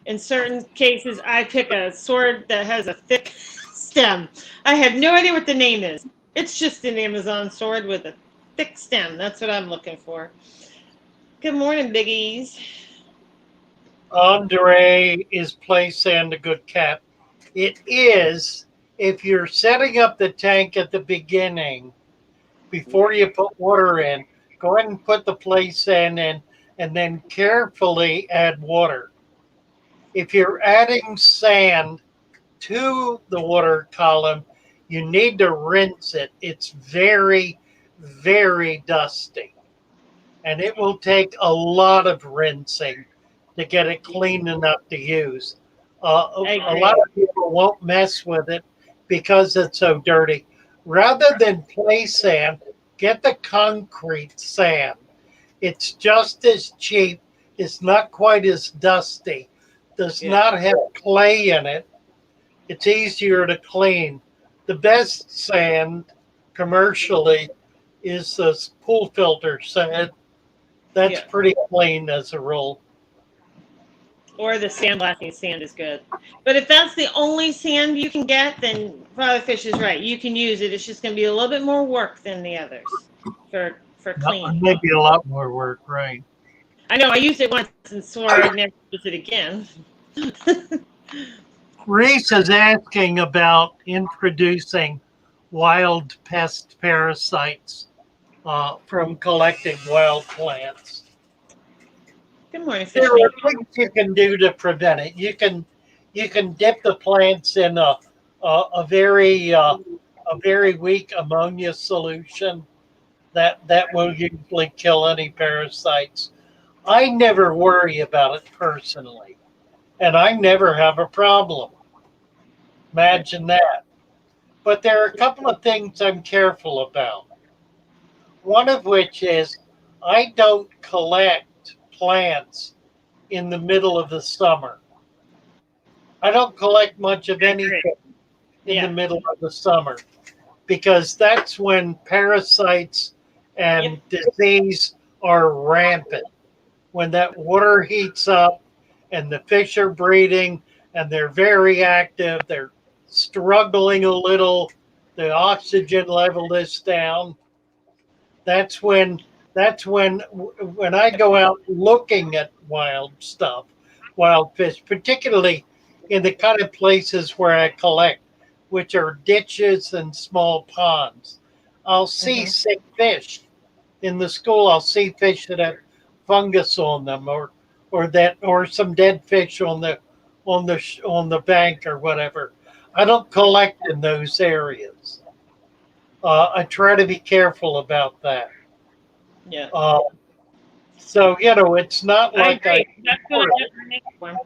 in certain cases, I pick a sword that has a thick stem. I have no idea what the name is. It's just an Amazon sword with a thick stem. That's what I'm looking for. Good morning, biggies. Andre is placing a good cap. It is if you're setting up the tank at the beginning before you put water in, go ahead and put the place in and then carefully add water. If you're adding sand to the water column, you need to rinse it. It's very, very dusty. And it will take a lot of rinsing to get it clean enough to use. A lot of people won't mess with it because it's so dirty. Rather than play sand, get the concrete sand. It's just as cheap. It's not quite as dusty. Does not have clay in it. It's easier to clean. The best sand commercially is this pool filter sand. That's pretty clean as a rule. Or the sandblasting sand is good. But if that's the only sand you can get, then Father Fish is right. You can use it. It's just going to be a little bit more work than the others for cleaning. Maybe a lot more work, right? I know. I used it once and swore I'd never use it again. Reese is asking about introducing wild pest parasites from collecting wild plants. Good morning, There Fishy. are things you can do to prevent it. You can dip the plants in a very weak ammonia solution that will usually kill any parasites. I never worry about it personally, and I never have a problem. Imagine that. But there are a couple of things I'm careful about. One of which is I don't collect plants in the middle of the summer. I don't collect much of anything in the middle of the summer because that's when parasites and disease are rampant. When that water heats up and the fish are breeding and they're very active, they're struggling a little, the oxygen level is down. That's when I go out looking at wild stuff, wild fish, particularly in the kind of places where I collect, which are ditches and small ponds. I'll see sick fish in the school. I'll see fish that have fungus on them, or some dead fish on the bank or whatever. I don't collect in those areas. I try to be careful about that. Yeah. So it's not like That's what I got my next one.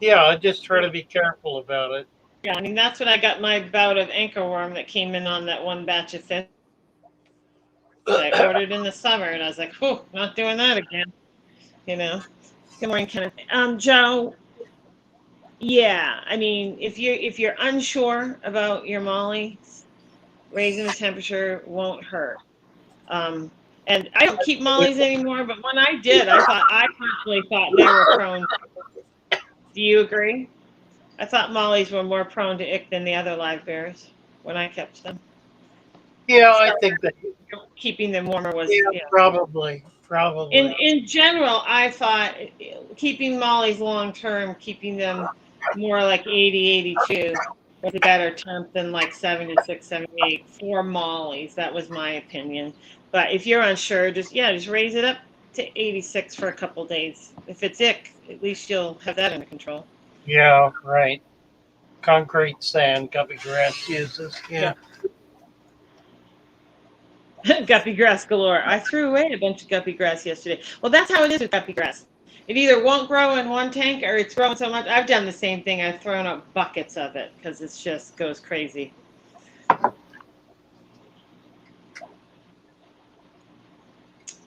Yeah, I just try to be careful about it. Yeah, I mean that's what I got my bout of anchorworm that came in on that one batch of fish that I ordered in the summer, and I was like, "Whew, not doing that again." Good morning, Kenneth. Joe. Yeah, I mean, if you're unsure about your molly, raising the temperature won't hurt. And I don't keep mollies anymore, but when I did, I personally thought they were prone. Do you agree? I thought mollies were more prone to ick than the other live bears when I kept them. Yeah, I think that. keeping them warmer was, Yeah, yeah. probably. In general, I thought keeping mollies long term, keeping them more like 80, 82 was a better temp than like 76, 78 for mollies. That was my opinion. But if you're unsure, just raise it up to 86 for a couple days. If it's ick, at least you'll have that under control. Yeah, right. Concrete, sand, guppy grass uses. Yeah. Guppy grass galore. I threw away a bunch of guppy grass yesterday. Well, that's how it is with guppy grass. It either won't grow in one tank or it's growing so much. I've done the same thing. I've thrown up buckets of it because it just goes crazy.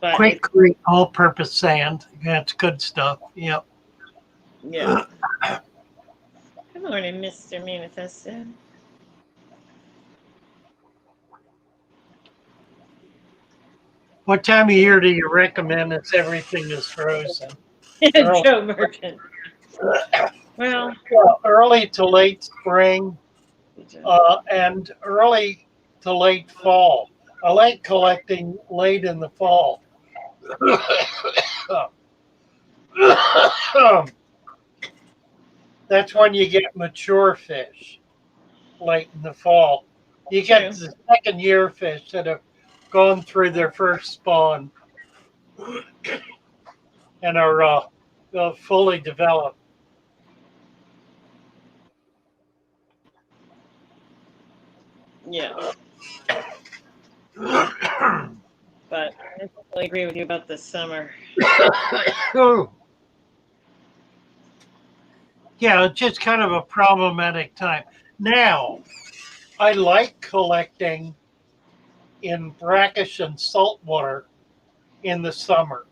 But Quick all-purpose sand. That's good stuff. Yep. yeah. Good morning, Mr. Manifesto. What time of year do you recommend that everything is frozen? Joe Merchant. Well, Early to late spring and early to late fall. I like collecting late in the fall. That's when you get mature fish late in the fall. You get true. the second year fish that have gone through their first spawn and are fully developed. Yeah. But I totally agree with you about this summer. Yeah, it's just kind of a problematic time. Now, I like collecting in brackish and saltwater in the summer.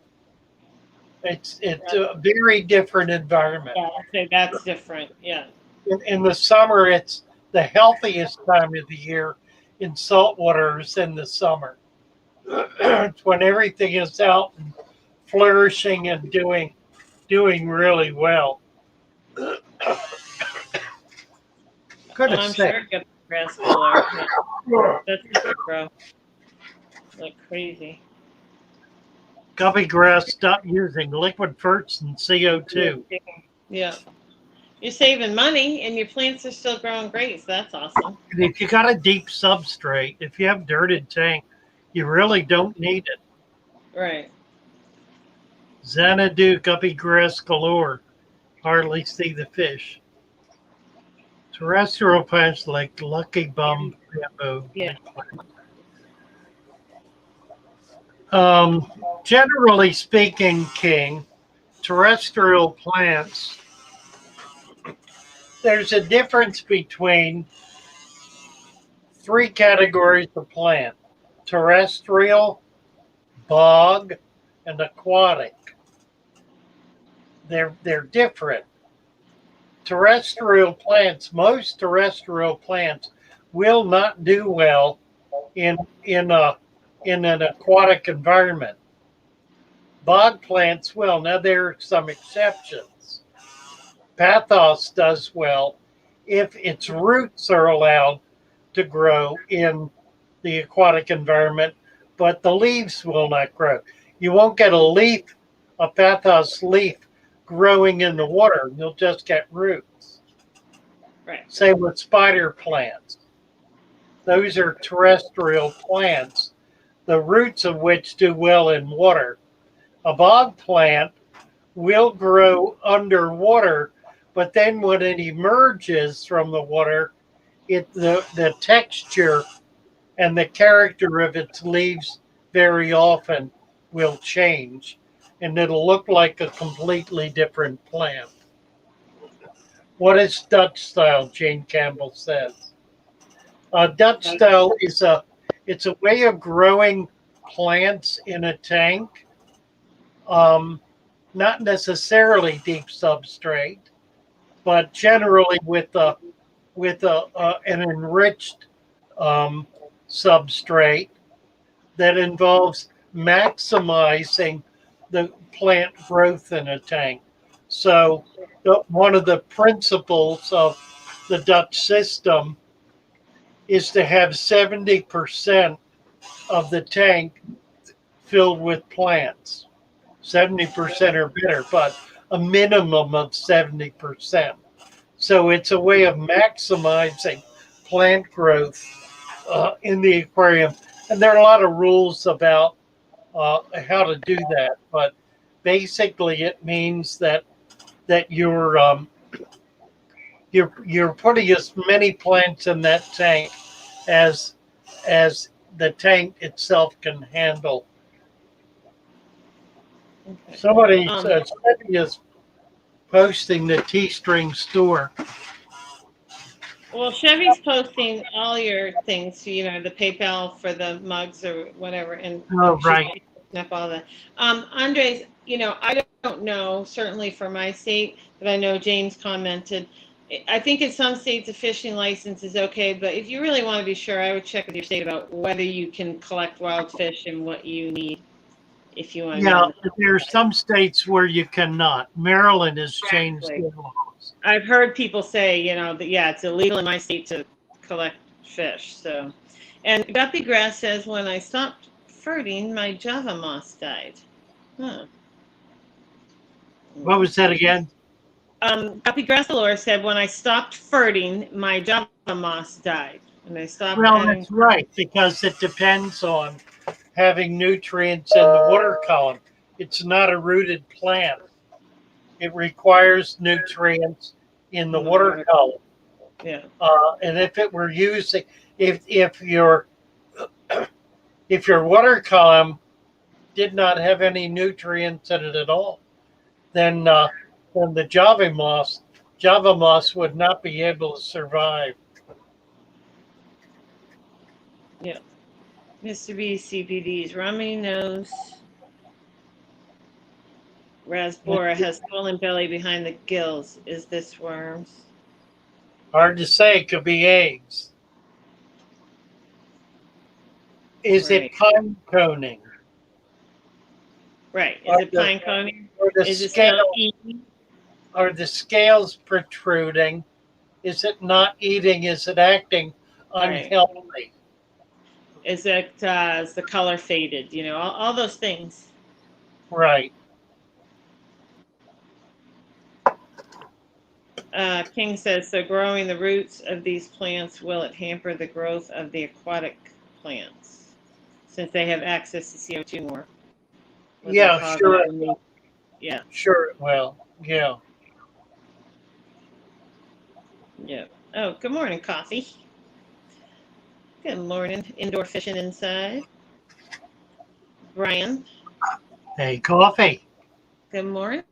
It's a very different environment. Yeah, I'd say that's different. Yeah. In the summer, it's the healthiest time of the year in saltwater is in the summer. It's when everything is out and flourishing and doing really well. I'm sure it gets grass galore. Yeah. That's just grow like crazy. Guppy grass, stop using liquid ferts and CO2. Yeah. You're saving money and your plants are still growing great, so that's awesome. And if you got a deep substrate, if you have dirted tank, you really don't need it. Right. Xanadu, guppy grass galore. Hardly see the fish. Terrestrial plants like lucky bum bamboo. Yeah. Generally speaking, King, terrestrial plants, there's a difference between three categories of plant: terrestrial, bog, and aquatic. They're different. Terrestrial plants, most terrestrial plants will not do well in an aquatic environment. Bog plants will. Now there are some exceptions. Pathos does well if its roots are allowed to grow in the aquatic environment, but the leaves will not grow. You won't get a pathos leaf growing in the water. You'll just get roots. Right. Same with spider plants. Those are terrestrial plants, the roots of which do well in water. A bog plant will grow underwater, but then when it emerges from the water, the texture and the character of its leaves very often will change, and it'll look like a completely different plant. What is Dutch style? Jane Campbell says. Dutch style is it's a way of growing plants in a tank, not necessarily deep substrate, but generally with an enriched substrate that involves maximizing the plant growth in a tank. So one of the principles of the Dutch system is to have 70% of the tank filled with plants. 70% or better, but a minimum of 70%. So it's a way of maximizing plant growth in the aquarium. And there are a lot of rules about how to do that, but basically it means that you're putting as many plants in that tank as as the tank itself can handle. Okay. Somebody is posting the T-string store. Well, Chevy's posting all your things, the PayPal for the mugs or whatever, and Oh, I'm sure right. she's picking up all that. Andres, I don't know, certainly for my state, but I know James commented. I think in some states a fishing license is okay, but if you really want to be sure, I would check with your state about whether you can collect wild fish and what you need if you want to be Yeah, on the. there are some states where you cannot. Maryland has changed Exactly. their laws. I've heard people say, that yeah, it's illegal in my state to collect fish. So, and Guppy Grass says, when I stopped ferting, my Java moss died. Huh. What was that again? Guppy Grass Allure said, when I stopped ferting, my Java moss died, and I stopped Well, adding. that's right, because it depends on having nutrients in the water column. It's not a rooted plant. It requires nutrients in the In the water water. column. Yeah. And if it were using, if your water column did not have any nutrients in it at all, then the Java moss would not be able to survive. Yeah. Mr. B CPD's rummy nose. Rasbora has swollen belly behind the gills. Is this worms? Hard to say. It could be eggs. Is Right. it pine coning? Right. Is Are it the, pine coning? are the Is it still scale eating? are the scales protruding? Is it not eating? Is it acting Right. unhealthy? Is the color faded? All those things. Right. King says, so growing the roots of these plants, will it hamper the growth of the aquatic plants since they have access to CO2 more? Will that Yeah, cause sure. them to? Yeah. Sure it will. Yeah. Yeah. Oh, good morning, Coffee. Good morning, indoor fishing inside. Brian, Hey, coffee. good morning.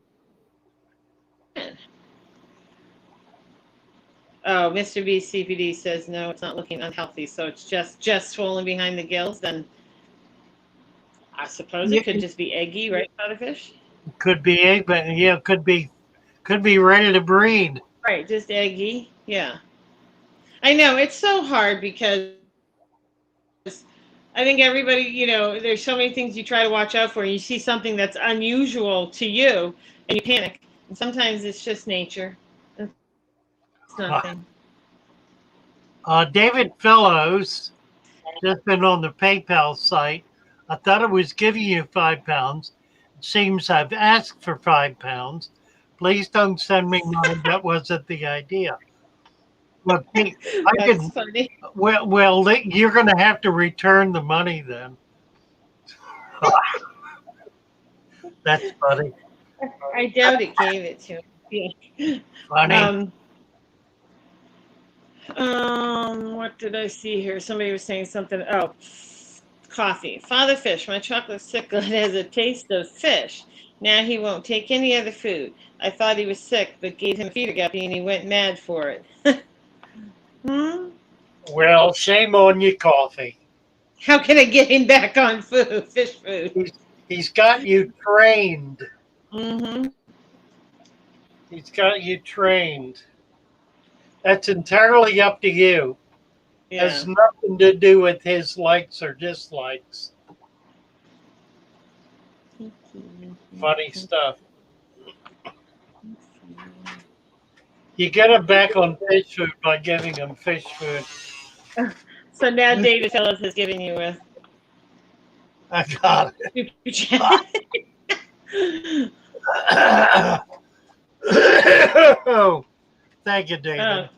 Oh, Mr. B CPD says no, it's not looking unhealthy, so it's just swollen behind the gills. Then I suppose Yeah, it could just be eggy, right, Fish? it could be egg, but yeah, could be ready to breed. Right, just eggy. Yeah. I know it's so hard because I think everybody, there's so many things you try to watch out for. And you see something that's unusual to you, and you panic. And sometimes it's just nature. It's nothing. David Fellows just been on the PayPal site. I thought I was giving you £5. It seems I've asked for £5. Please don't send me money. That wasn't the idea. Look, I could. That's funny. Well, you're going to have to return the money then. That's funny. I doubt it gave it to him. Yeah. Funny. What did I see here? Somebody was saying something. Oh, coffee. Father Fish, my chocolate cichlid has a taste of fish. Now he won't take any other food. I thought he was sick, but gave him a feeder guppy and he went mad for it. Well, shame on you, coffee. How can I get him back on food, fish food? He's got you trained. Mm-hmm. He's got you trained. That's entirely up to you. Yeah. Has nothing to do with his likes or dislikes. Funny stuff. You get him back on fish food by giving him fish food. So now David Phillips is giving you a I got super chat. it. Oh, thank you, David.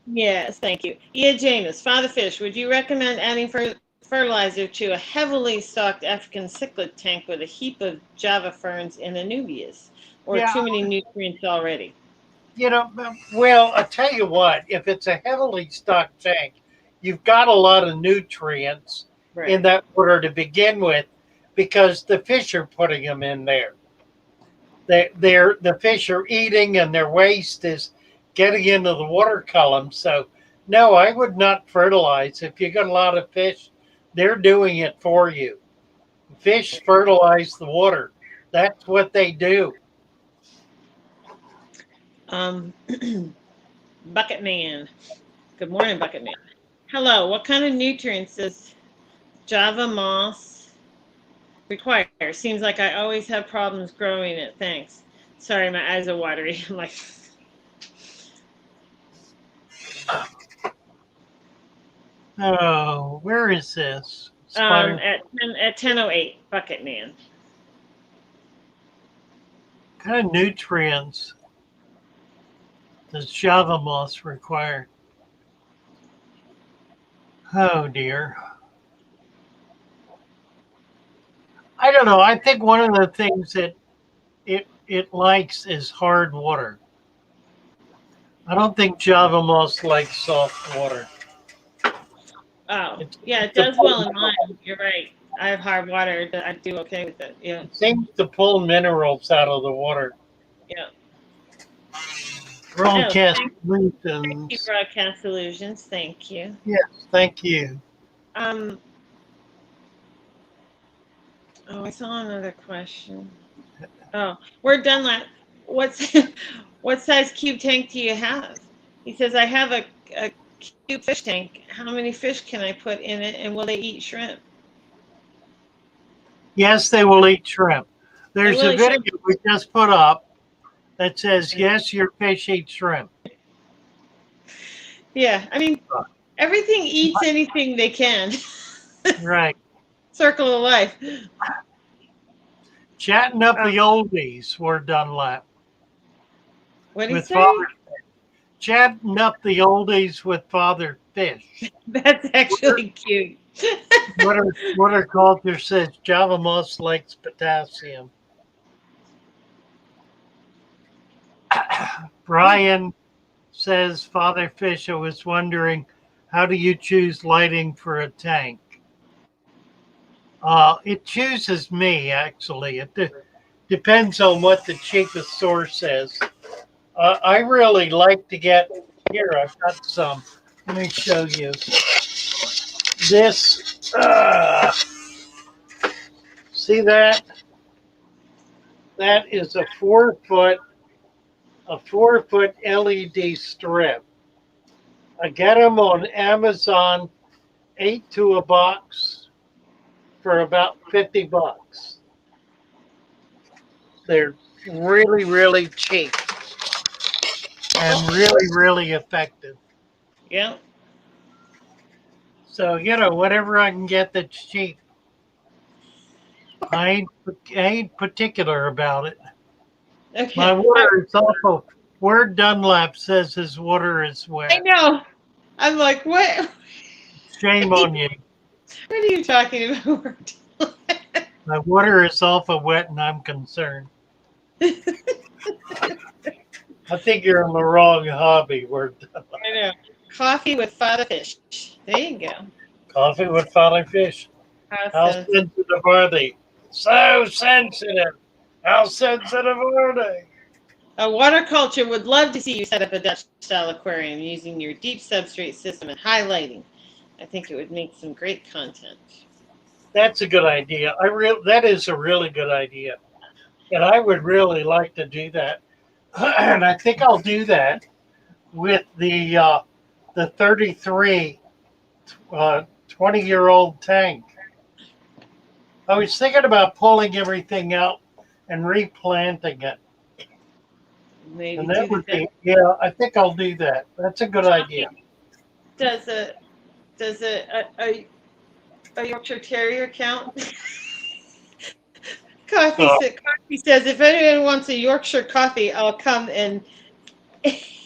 Yes, thank you. Ia James, Father Fish, would you recommend adding fertilizer to a heavily stocked African cichlid tank with a heap of Java ferns and anubias, or Yeah, too many nutrients already? well, I tell you what, if it's a heavily stocked tank, you've got a lot of nutrients in Right. that water to begin with because the fish are putting them in there. The fish are eating and their waste is getting into the water column. So, no, I would not fertilize. If you got a lot of fish, they're doing it for you. Fish fertilize the water. That's what they do. Um, Bucket Man. Good morning, Bucket Man. Hello. What kind of nutrients does Java moss require? Seems like I always have problems growing it. Thanks. Sorry, my eyes are watery. I'm like, Oh, where is this? Spider. at 10:08, Bucket Man. What kind of nutrients does Java moss require? Oh dear. I don't know. I think one of the things that it likes is hard water. I don't think Java moss likes soft water. Oh, It yeah, seems it to does well pull, in mine. You're right. I have hard water. I do okay with it. Yeah, it seems to pull minerals out of the water. yeah. Oh, Broadcast thank you, solutions. Broadcast Illusions. Thank you. Yes, thank you. Um. Oh, I saw another question. Oh, we're done. What's what size cube tank do you have? He says I have a cube fish tank. How many fish can I put in it, and will they eat shrimp? Yes, they will eat shrimp. They There's will a eat shrimp. video we just put up that says, yes, your fish eat shrimp. Yeah, I mean everything eats anything they can. Right. Circle of life. Chatting up the oldies were Dunlap What do you with Father. say? Chatting up the oldies with Father Fish. That's actually cute. Water culture says Java moss likes potassium. Brian says, Father Fish, I was wondering, how do you choose lighting for a tank? It chooses me, actually. It depends on what the cheapest source is. I really like to get, here, I've got some. Let me show you. This, see that? That is a 4 foot LED strip. I get them on Amazon, 8 to a box for about $50. They're really, really cheap and really, really effective. Yeah. So, whatever I can get that's cheap. I ain't particular about it. My Okay. water is also where Dunlap says his water is I wet. know. I'm like, what? Shame on you. What are you talking about? My water is awful wet and I'm concerned. I think you're in the wrong hobby. We're I know. Coffee with Father Fish. There you go. coffee with Father Fish. How How sensitive. sensitive are they? So sensitive. How sensitive are they? A water culture would love to see you set up a Dutch style aquarium using your deep substrate system and highlighting. I think it would make some great content. That's a good idea. That is a really good idea. And I would really like to do that. And I think I'll do that with the 33 20-year-old tank. I was thinking about pulling everything out and replanting it. Maybe And that do would that. be, yeah, I think I'll do that. That's a good idea. Does a Does a Yorkshire Terrier count? Coffee says, if anyone wants a Yorkshire coffee, I'll come and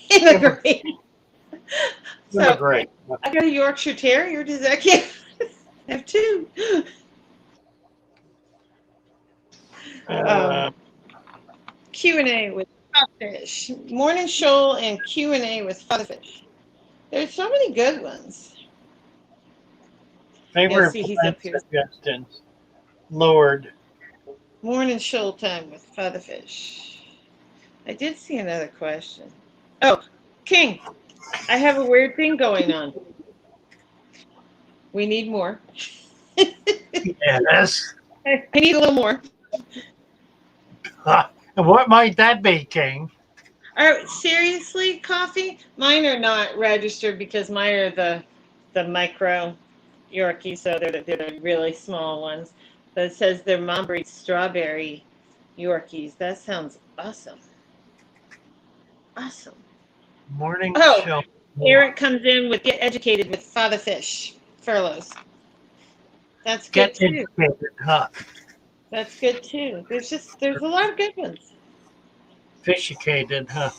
immigrate. So Great. I got a Yorkshire Terrier. Does that count? I have two. Q&A with Fatherfish. Morning Shoal and Q&A with Fatherfish. There's so many good ones. Favorite see, he's plant up here. suggestions. Lord. Morning Shoal time with Fatherfish. I did see another question. Oh, King, I have a weird thing going on. We need more. Yes. I need a little more. And what might that be, King? Seriously, Coffee? Mine are not registered because mine are the micro Yorkies, so they're the really small ones. But it says their mom breeds strawberry Yorkies. That sounds awesome. Awesome. Morning show. Eric comes in with Get Educated with Fatherfish Furloughs. That's good too. Educated, huh? That's good too. There's a lot of good ones. Fishicated, huh?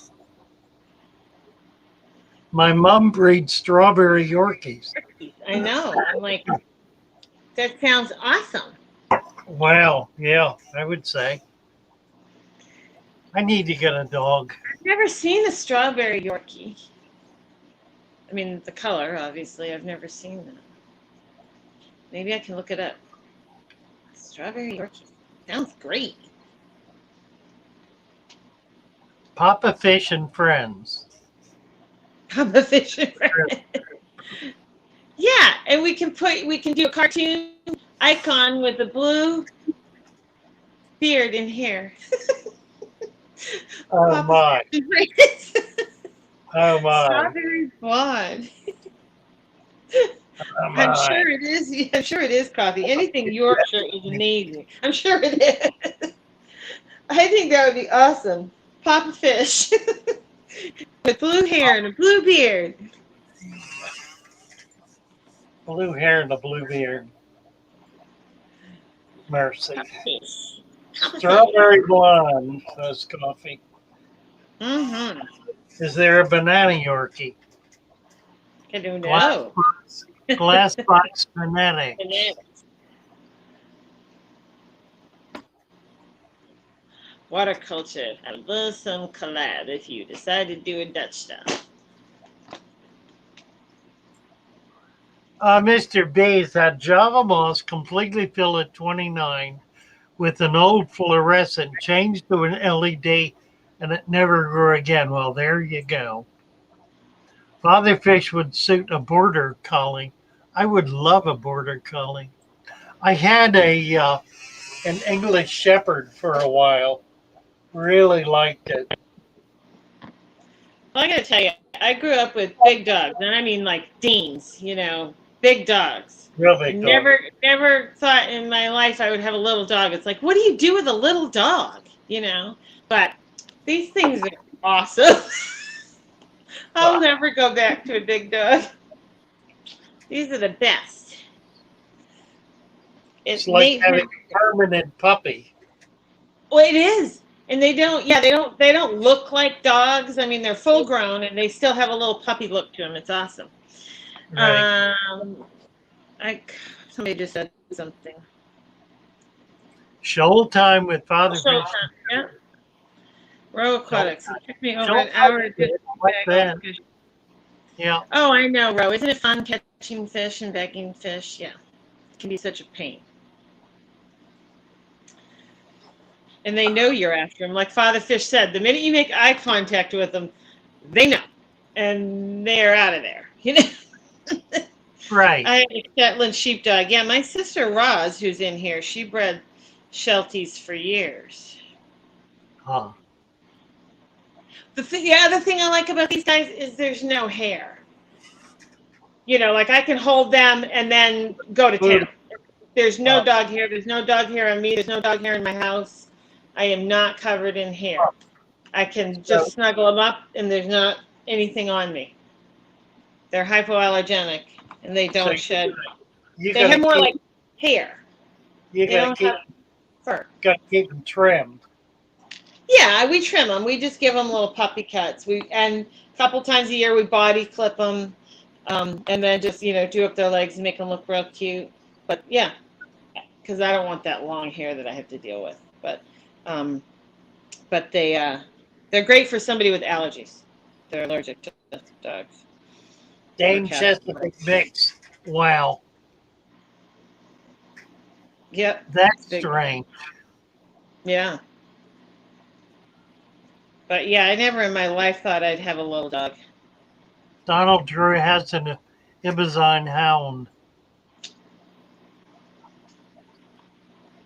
My mom breeds strawberry Yorkies. I know. I'm like, that sounds awesome. Well, yeah, I would say. I need to get a dog. I've never seen a strawberry Yorkie. I mean, the color, obviously. I've never seen that. Maybe I can look it up. Strawberry Yorkie. Sounds great. Papa Fish and Friends. Papa Fish and Friends. Yeah, and we can do a cartoon icon with a blue beard and hair. Oh my. Oh my. Strawberry blonde. Oh my. I'm sure it is. I'm sure it is, Coffee. Anything Yorkshire is amazing. I'm sure it is. I think that would be awesome. Papa Fish with blue hair and a blue beard. Blue hair and a blue beard. Mercy. Papa Fish. Strawberry blonde, says Coffee. Mm-hmm. Is there a banana Yorkie? I don't know. Glass box banana. Waterculture. I love some collab if you decide to do a Dutch style. Mr. B, that Java moss completely filled at 29 with an old fluorescent changed to an LED and it never grew again. Well, there you go. Fatherfish would suit a border collie. I would love a border collie. I had an English Shepherd for a while. Really liked it. Well, I gotta tell you, I grew up with big dogs, and I mean like Deans, big dogs. Real big dog. Never thought in my life I would have a little dog. It's like, what do you do with a little dog? But these things are awesome. I'll never go back to a big dog. These are the best. It's like having a permanent puppy. Well, it is. And they don't look like dogs. I mean, they're full grown and they still have a little puppy look to them. It's awesome. Right. Somebody just said something. Shoal time with Fatherfish. Yeah. Row Aquatics. It took me over an hour to do it. Yeah. Oh, I know, Row. Isn't it fun catching fish and bagging fish? Yeah. It can be such a pain. And they know you're after them. Like Father Fish said, the minute you make eye contact with them, they know. And they're out of there. Right. I have a Shetland sheepdog. Yeah, my sister Roz, who's in here, she bred Shelties for years. Huh. The other thing I like about these guys is there's no hair. Like I can hold them and then go to town. There's no dog hair. There's no dog hair on me. There's no dog hair in my house. I am not covered in hair. I can just snuggle them up and there's not anything on me. They're hypoallergenic. and they So don't shed. you They have more like hair. you They gotta don't keep have fur. them trimmed. Yeah, we trim them. We just give them little puppy cuts. And a couple times a year we body clip them, and then just do up their legs and make them look real cute. But yeah, because I don't want that long hair that I have to deal with. Um, but they're great for somebody with allergies. They're allergic to dogs. Dame Chesapeake mix. Wow, Yep. that's Big. strange. Yeah. But yeah, I never in my life thought I'd have a little dog. Donald Drew has an Amazon hound.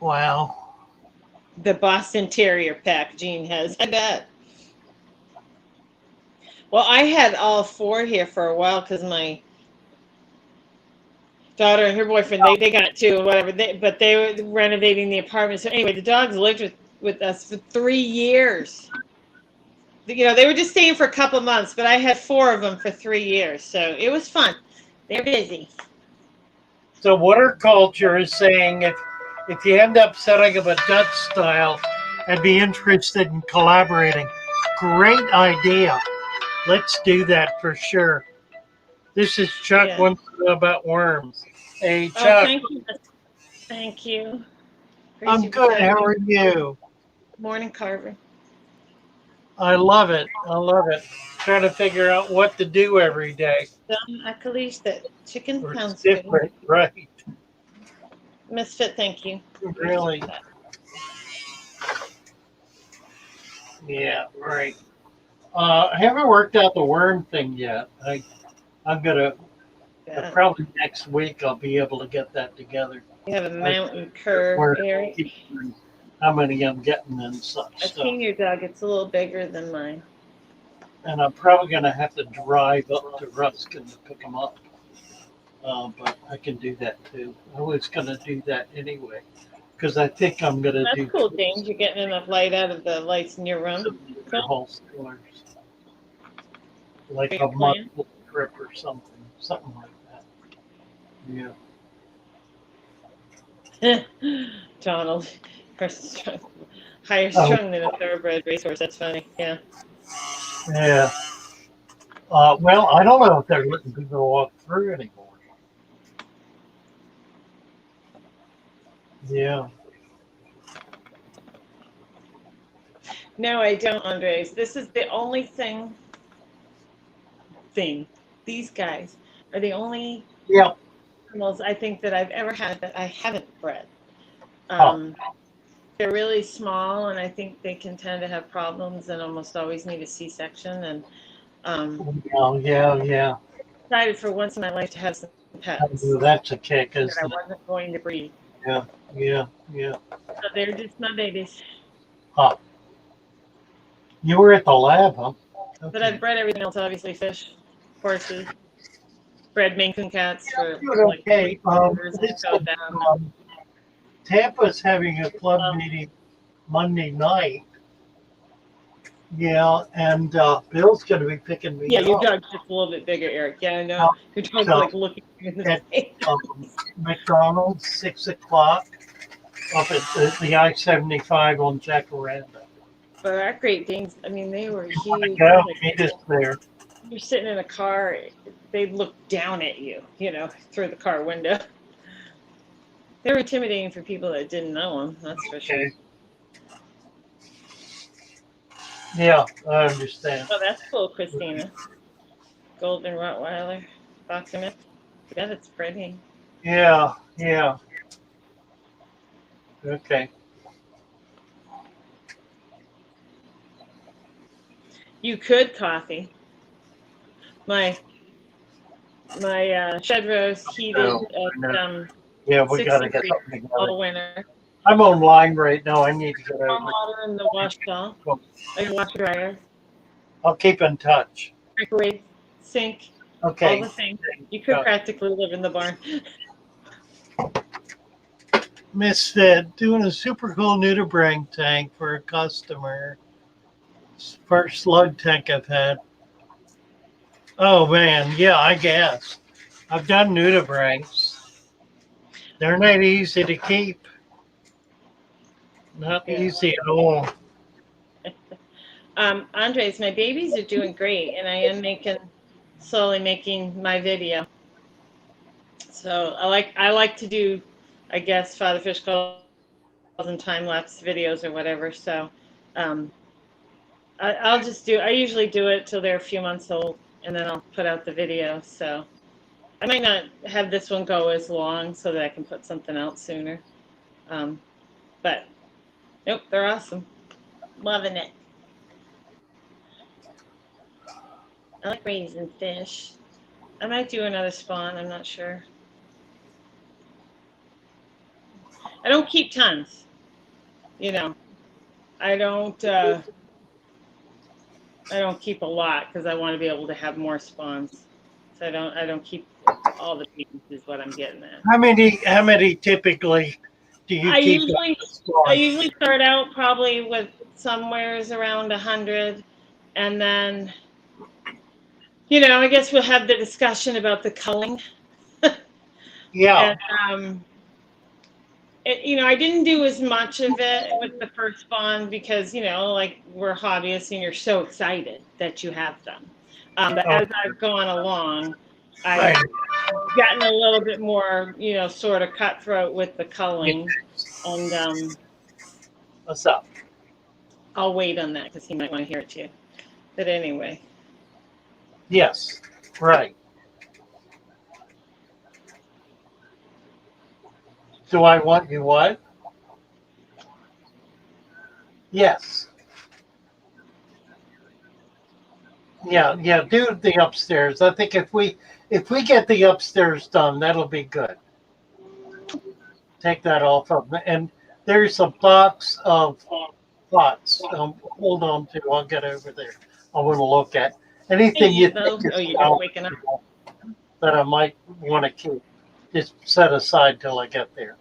Wow. The Boston Terrier pack Jean has, I bet. Well, I had all four here for a while because my daughter and her boyfriend, they got two or whatever. But they were renovating the apartment. So anyway, the dogs lived with us for 3 years. They were just staying for a couple of months, but I had four of them for 3 years. So it was fun. They're busy. So water culture is saying if you end up setting up a Dutch style and be interested in collaborating, great idea. Let's do that for sure. This is Chuck Yeah. wants to know about worms. Hey Oh, Chuck, thank you. Thank you. I'm good. How are you? Morning, Carver. I love it. I love it. Trying to figure out what to do every day. That chicken Or it's sounds good. different, right? Misfit, thank you. Really? Yeah, right. I haven't worked out the worm thing yet. I'm gonna Yeah. probably next week I'll be able to get that together. You have a mountain cur, Where Eric. how many I'm getting and such I've stuff. seen your dog. It's a little bigger than mine. And I'm probably gonna have to drive up to Ruskin to pick them up. But I can do that too. I was gonna do that anyway because I think I'm gonna That's do cool, James. You're getting enough light out of the lights in your room. Cool. wholesalers, like Great a plan. monthly trip or something like that. Yeah. Donald, higher strung than a thoroughbred racehorse. That's funny. Yeah. Yeah. Well, I don't know if they're letting people walk through anymore. Yeah. No, I don't, Andres. This is the only thing. These guys are the only Yeah. animals I think that I've ever had that I haven't bred. Oh. They're really small, and I think they can tend to have problems and almost always need a C-section. And Yeah. excited for once in my life to have some pets That's a kick, that isn't I it? wasn't going to breed. Yeah. So they're just my babies. Huh. You were at the lab, huh? Okay. But I've bred everything else, obviously fish, horses, bred Maine Coon cats for Okay. years. Tampa's having a club meeting Monday night. Yeah, and Bill's going to be picking me Yeah, up. your dog's just a little bit bigger, Eric. Yeah, I know. Your dog's like looking in the face. McDonald's, 6 o'clock, up at the I-75 on Jacaranda. But our Great Danes, I mean, they were huge. Go, meet us there. You're sitting in a car, they'd look down at you, through the car window. They were intimidating for people that didn't know them, that's for sure. Yeah, I understand. Oh, that's cool, Christina. Golden Rottweiler, boxer mix. Yeah, that's pretty. Yeah. Okay. You could coffee. My shed roast heated at yeah, we got to 60 get degrees something all together. winter. I'm online right now. I need to get over. Water in the wash stall. A washer dryer. I'll keep in touch. Microwave, sink. Okay. All the things. You could practically live in the barn. Misfit doing a super cool nudibranch tank for a customer. First slug tank I've had. Oh man, yeah, I guess. I've done nudibranchs. They're not easy to keep. Not Yeah. easy at all. Andres, my babies are doing great, and I am slowly making my video. So I like to do, I guess Father Fish calls them time lapse videos or whatever. So um, I'll just I usually do it till they're a few months old, and then I'll put out the video. So I might not have this one go as long so that I can put something out sooner. Um, but nope, they're awesome. Loving it. I like raising fish. I might do another spawn. I'm not sure. I don't keep tons. You know, I don't. I don't keep a lot because I want to be able to have more spawns. So I don't keep all the pieces. Is what I'm getting at. How many typically do you I keep? usually start out probably with somewheres around 100, and then I guess we'll have the discussion about the culling. Yeah. And I didn't do as much of it with the first spawn because like we're hobbyists and you're so excited that you have them. But as I've gone along, I've gotten a little bit more sort of cutthroat with the culling, and What's up? I'll wait on that because he might want to hear it too. But anyway. Yes. Right. Do I want you what? Yes. Yeah, do the upstairs. I think if we get the upstairs done, that'll be good. Take that off of and there's a box of pots. Hold on to. I'll get over there. I want to look at anything you think is you're waking up. that I might want to keep. Just set aside till I get there.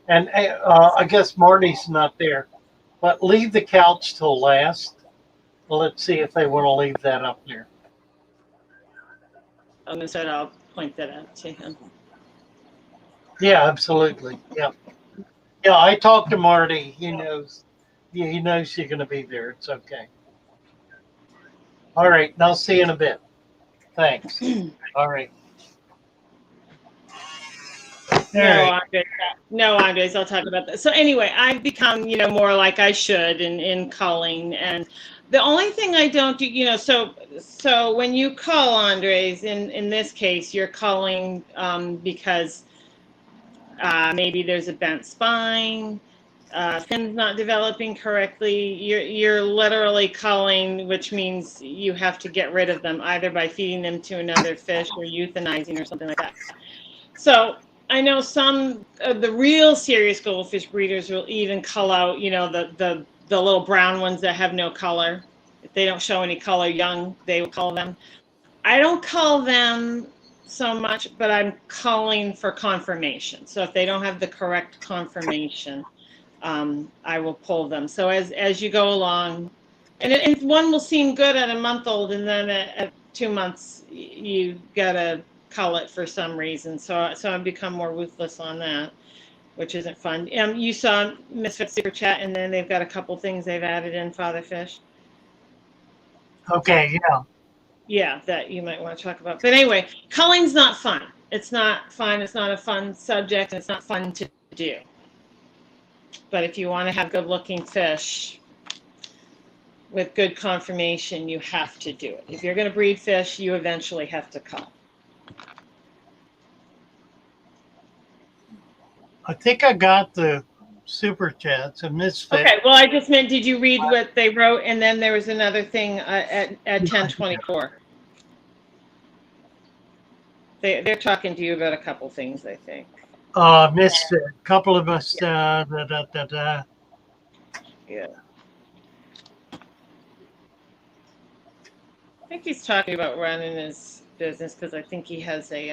And I guess Marty's not there, but leave the couch till last. Let's see if they want to leave that up there. I'm gonna start. I'll point that out to him. Yeah, absolutely. Yeah. Yeah, I talked to Marty. He knows. Yeah, he knows you're going to be there. It's okay. All right. I'll see you in a bit. Thanks. All right. No, Andres, I'll talk about that. So anyway, I've become, more like I should in culling, and the only thing I don't do, so when you cull, Andres, in this case, you're culling because maybe there's a bent spine, fin's not developing correctly. You're literally culling, which means you have to get rid of them either by feeding them to another fish or euthanizing or something like that. So I know some of the real serious goldfish breeders will even cull out, the little brown ones that have no color. If they don't show any color young, they will cull them. I don't cull them so much, but I'm culling for confirmation. So if they don't have the correct confirmation, I will pull them. So as you go along, and one will seem good at a month old, and then at 2 months, you gotta cull it for some reason. So I've become more ruthless on that, which isn't fun. You saw Misfit Super Chat, and then they've got a couple things they've added in Father Fish. Okay, yeah. Yeah, that you might want to talk about. But anyway, culling's not fun. It's not fun. It's not a fun subject, and it's not fun to do. But if you want to have good-looking fish with good conformation, you have to do it. If you're going to breed fish, you eventually have to cull. I think I got the super chats and Misfit. Okay, well, I just meant, did you read what they wrote? And then there was another thing at 10:24. They're talking to you about a couple things, I think. Misfit. A couple of us. Yeah. I think he's talking about running his business because I think he has a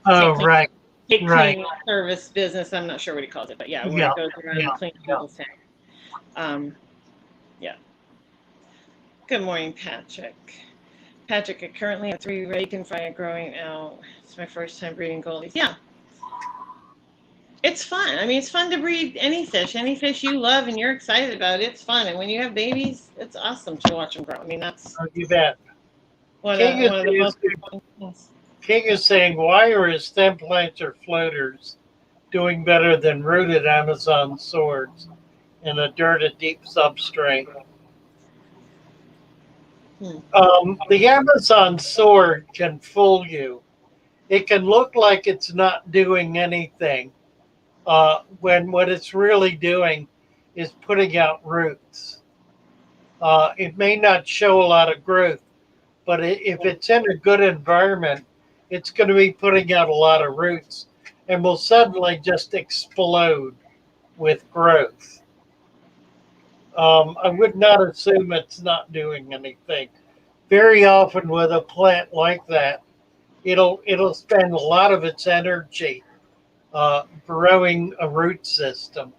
Right. take Right. cleaning service business. I'm not sure what he calls it, but yeah, where it goes around and cleans people's tank. Yeah. Good morning, Patrick. Patrick, I currently have 3 rake and fire growing out. It's my first time breeding goldies. Yeah, it's fun. I mean, it's fun to breed any fish you love and you're excited about. It's fun, and when you have babies, it's awesome to watch them grow. I mean, that's You bet. one King of the most important things. King is saying, why are his stem plants or floaters doing better than rooted Amazon swords in a dirted deep substrate? The Amazon sword can fool you. It can look like it's not doing anything when what it's really doing is putting out roots. It may not show a lot of growth, but if it's in a good environment, it's going to be putting out a lot of roots and will suddenly just explode with growth. I would not assume it's not doing anything. Very often with a plant like that, it'll spend a lot of its energy growing a root system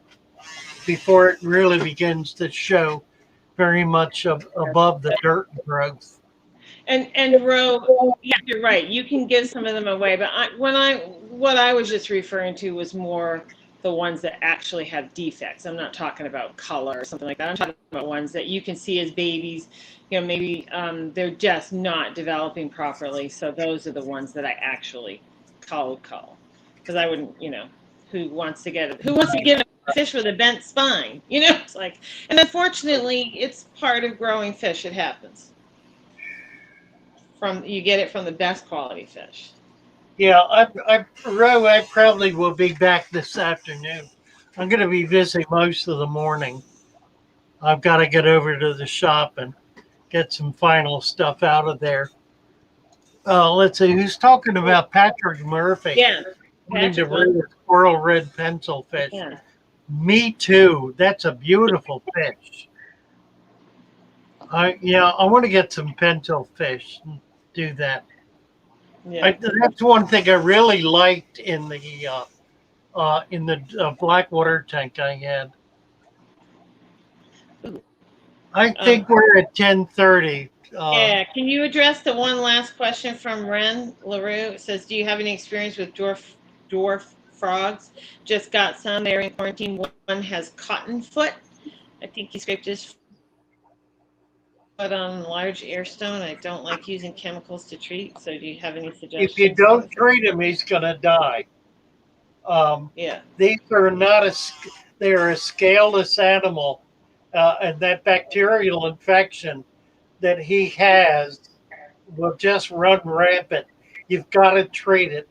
before it really begins to show very much above the dirt growth. And Ro, yeah, you're right. You can give some of them away, but what I was just referring to was more the ones that actually have defects. I'm not talking about color or something like that. I'm talking about ones that you can see as babies. You know, maybe they're just not developing properly. So those are the ones that I actually cull, because I wouldn't, who wants to give a fish with a bent spine? It's like, and unfortunately, it's part of growing fish. It happens. You get it from the best quality fish. Yeah, Ro, I probably will be back this afternoon. I'm going to be busy most of the morning. I've got to get over to the shop and get some final stuff out of there. Let's see, who's talking about Patrick Murphy Yeah, wanting to Patrick. breed a coral red pencilfish? Yeah. Me too. That's a beautiful fish. I want to get some pencilfish and do that. Yeah. That's one thing I really liked in the black water tank I had. I think we're at 10:30. Yeah. Can you address the one last question from Ren LaRue? It says, "Do you have any experience with dwarf frogs? Just got some. They're in quarantine. One has cotton foot. I think he scraped his foot on large airstone. I don't like using chemicals to treat. So, do you have any suggestions?" If you don't treat him, he's going to die. Yeah. These are not they're a scaleless animal, and that bacterial infection that he has will just run rampant. You've got to treat it.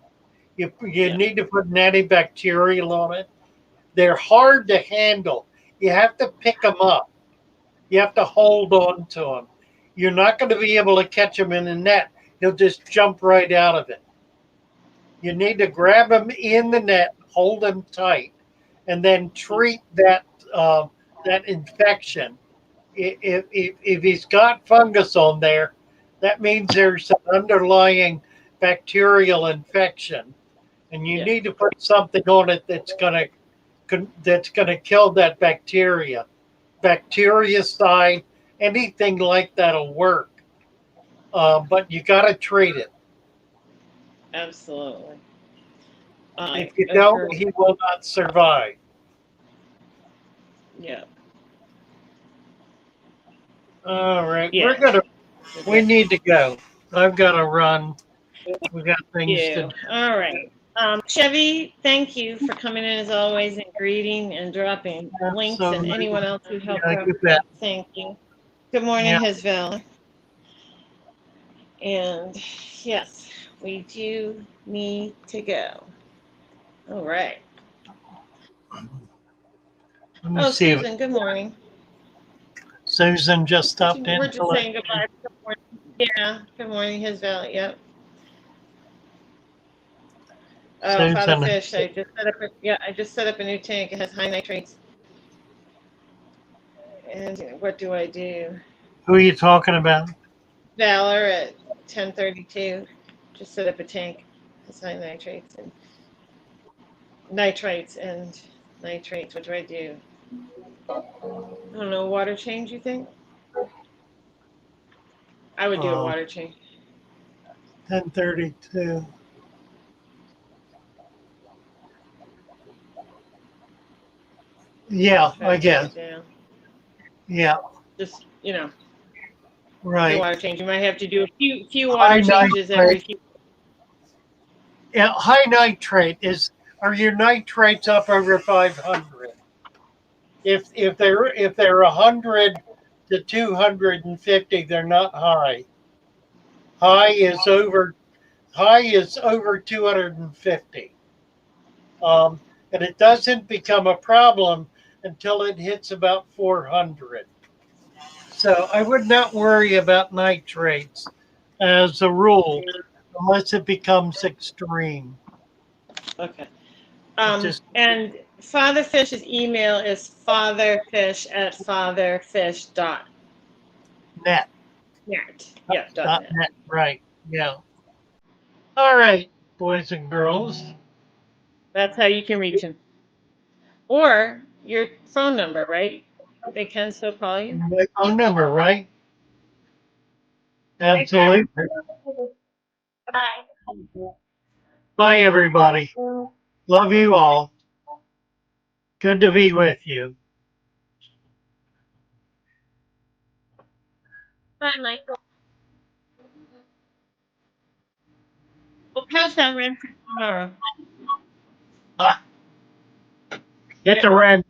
You need to put an antibacterial on it. They're hard to handle. You have to pick them up. You have to hold on to them. You're not going to be able to catch them in a net. He'll just jump right out of it. You need to grab him in the net, hold him tight, and then treat that infection. If he's got fungus on there, that means there's an underlying bacterial infection, and you need to put something on it that's gonna kill that bacteria. Bactericide, anything like that'll work, but you got to treat it. Absolutely. If you don't, he will not survive. Yeah. All right, Yeah. we need to go. I've got to run. We got things to do. All right. Chevy, thank you for coming in as always and greeting and dropping links, and anyone else who helped out. Thank you. Good morning, Hisville. And yes, we do need to go. All right. Susan, good morning. Susan just stopped in. We're just saying goodbye. Good morning. Yeah, good morning, Hisville. Yep. Father Fish. I just set up a new tank. It has high nitrates. And what do I do? Who are you talking about? Valor at 10:32. Just set up a tank. It has high nitrates and nitrates. What do I do? I don't know. Water change, you think? I would do a water change. 1032. Yeah, I guess. Down. Yeah, Just, you know, right. water change. You might have to do a few High water changes every nitrate. few. Yeah, high nitrate are your nitrates up over 500? If they're 100 to 250, they're not high. High is over High is over 250. And it doesn't become a problem until it hits about 400. So I would not worry about nitrates as a rule unless it becomes extreme. Okay. Just And Father Fish's email is fatherfish@fatherfish.net. net. Yeah, .net. Net. Right. Yeah. All right, boys and girls. That's how you can reach him. Or your phone number, right? They can still call you. My phone number, right? Absolutely. Bye, everybody. Love you all. Good to be with you. Bye, Michael. We'll post that in for tomorrow. Get the red.